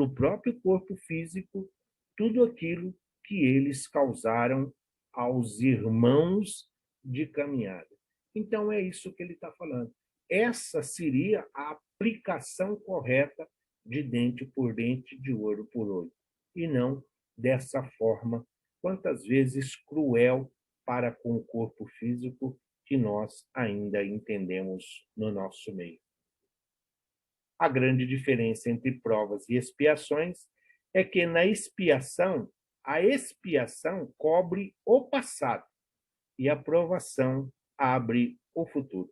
próprio corpo físico tudo aquilo que eles causaram aos irmãos de caminhada. Então, é isso que ele está falando. Essa seria a aplicação correta de dente por dente, de olho por olho, e não dessa forma, quantas vezes cruel para com o corpo físico, que nós ainda entendemos no nosso meio. A grande diferença entre provas e expiações é que na expiação, a expiação cobre o passado e a provação abre o futuro.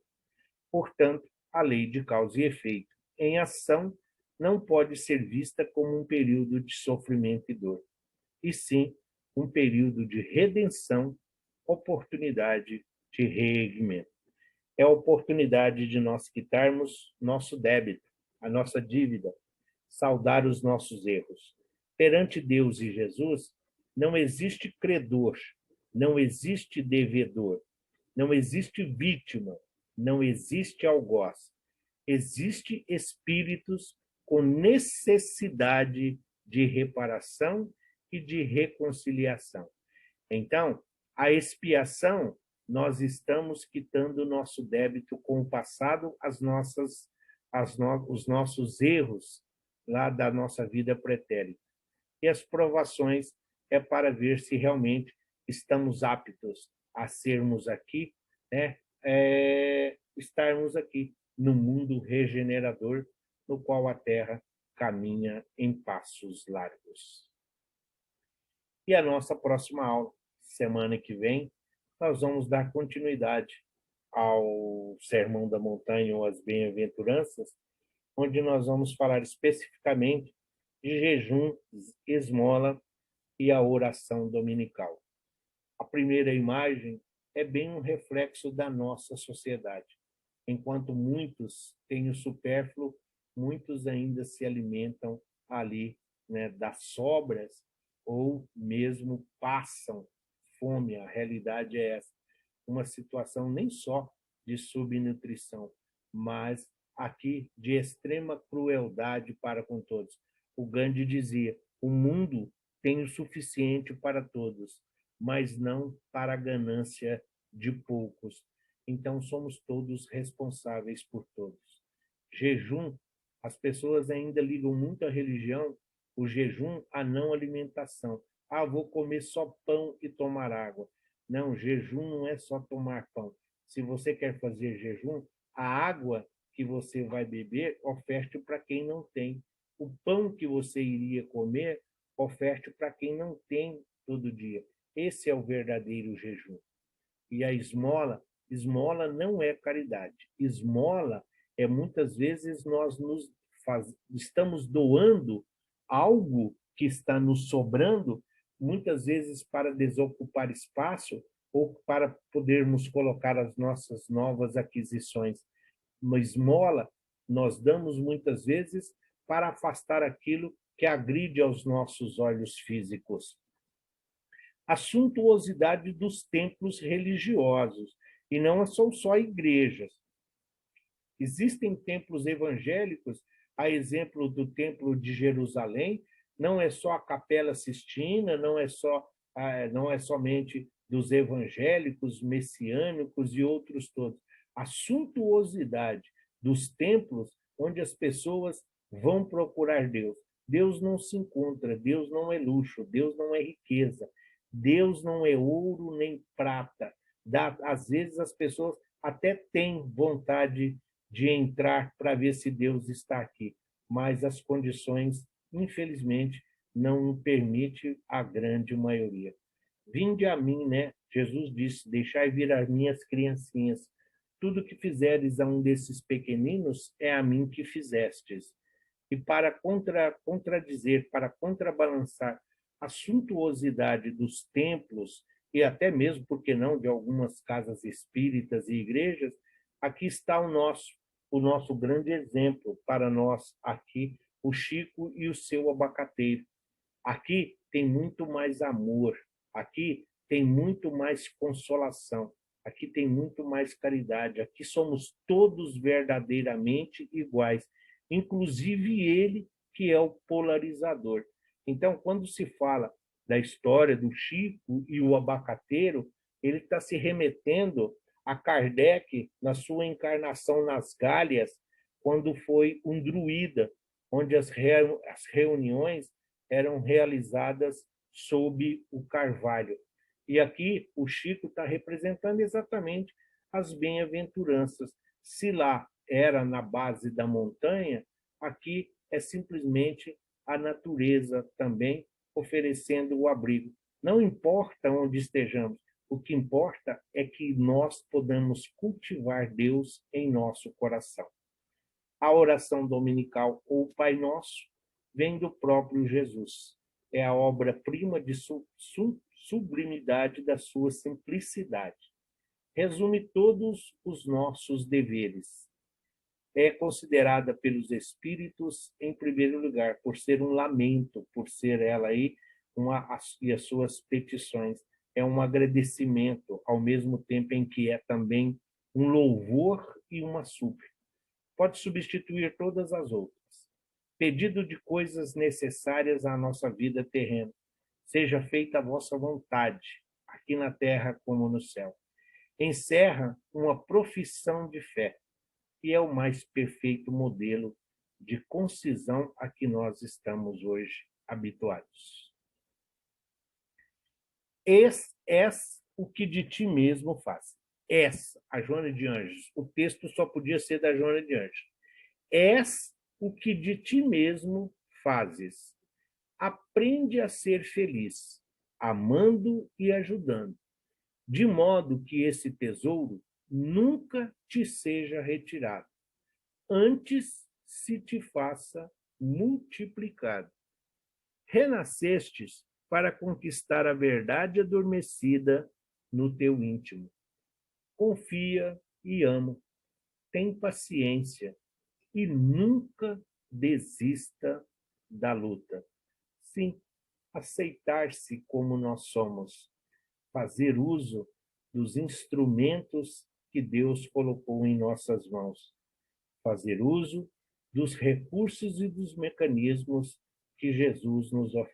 Portanto, a lei de causa e efeito em ação não pode ser vista como um período de sofrimento e dor, e sim um período de redenção, oportunidade de reerguimento. É a oportunidade de nós quitarmos nosso débito, a nossa dívida, saldar os nossos erros. Perante Deus e Jesus, não existe credor, não existe devedor, não existe vítima, não existe algoz. Existem espíritos com necessidade de reparação e de reconciliação. Então, a expiação, nós estamos quitando o nosso débito com o passado, os nossos erros lá da nossa vida pretérita. E as provações é para ver se realmente estamos aptos a sermos aqui, né? Estarmos aqui no mundo regenerador, no qual a Terra caminha em passos largos. E a nossa próxima aula, semana que vem, nós vamos dar continuidade ao Sermão da Montanha ou as Bem-aventuranças, onde nós vamos falar especificamente de jejum, esmola e a oração dominical. A primeira imagem é bem um reflexo da nossa sociedade. Enquanto muitos têm o supérfluo, muitos ainda se alimentam ali, né, das sobras ou mesmo passam fome. A realidade é essa. Uma situação nem só de subnutrição, mas aqui de extrema crueldade para com todos. O Gandhi dizia: o mundo tem o suficiente para todos, mas não para a ganância de poucos. Então, somos todos responsáveis por todos. Jejum, as pessoas ainda ligam muito à religião, o jejum à não alimentação. Vou comer só pão e tomar água. Não, jejum não é só tomar pão. Se você quer fazer jejum, a água que você vai beber, oferte para quem não tem. O pão que você iria comer, oferte para quem não tem todo dia. Esse é o verdadeiro jejum. E a esmola não é caridade. Esmola é, muitas vezes, estamos doando algo que está nos sobrando, muitas vezes para desocupar espaço ou para podermos colocar as nossas novas aquisições. Uma esmola, nós damos muitas vezes para afastar aquilo que agride aos nossos olhos físicos. A suntuosidade dos templos religiosos, e não são só igrejas. Existem templos evangélicos, a exemplo do Templo de Jerusalém, não é só a Capela Sistina, não é somente dos evangélicos, messiânicos e outros todos. A suntuosidade dos templos onde as pessoas vão procurar Deus. Deus não se encontra, Deus não é luxo, Deus não é riqueza, Deus não é ouro nem prata. Às vezes as pessoas até têm vontade de entrar para ver se Deus está aqui, mas as condições, infelizmente, não permite a grande maioria. Vinde a mim, né? Jesus disse: deixai vir as minhas criancinhas. Tudo que fizeres a um desses pequeninos é a mim que fizestes. E para contradizer, para contrabalançar a suntuosidade dos templos e até mesmo, por que não, de algumas casas espíritas e igrejas, aqui está o nosso grande exemplo para nós aqui, o Chico e o seu abacateiro. Aqui tem muito mais amor, aqui tem muito mais consolação, aqui tem muito mais caridade, aqui somos todos verdadeiramente iguais, inclusive ele que é o polarizador. Então, quando se fala da história do Chico e o abacateiro, ele está se remetendo a Kardec na sua encarnação nas Gálias, quando foi um druida, onde as reuniões eram realizadas sob o carvalho. E aqui o Chico está representando exatamente as bem-aventuranças. Se lá era na base da montanha, aqui é simplesmente a natureza também oferecendo o abrigo. Não importa onde estejamos, o que importa é que nós podamos cultivar Deus em nosso coração. A oração dominical, ou Pai Nosso, vem do próprio Jesus. É a obra-prima de sublimidade da sua simplicidade. Resume todos os nossos deveres. É considerada pelos espíritos, em primeiro lugar, por ser um lamento, por ser ela aí e as suas petições. É um agradecimento, ao mesmo tempo em que é também um louvor e uma súplica. Pode substituir todas as outras. Pedido de coisas necessárias à nossa vida terrena. Seja feita a vossa vontade, aqui na terra como no céu. Encerra uma profissão de fé, e é o mais perfeito modelo de concisão a que nós estamos hoje habituados. És o que de ti mesmo faz. A Joana de Anjos. O texto só podia ser da Joana de Anjos. És o que de ti mesmo fazes. Aprende a ser feliz, amando e ajudando, de modo que esse tesouro nunca te seja retirado, antes se te faça multiplicado. Renascestes para conquistar a verdade adormecida no teu íntimo. Confia e ama, tem paciência e nunca desista da luta. Sim, aceitar-se como nós somos, fazer uso dos instrumentos que Deus colocou em nossas mãos, fazer uso dos recursos e dos mecanismos que Jesus nos oferece.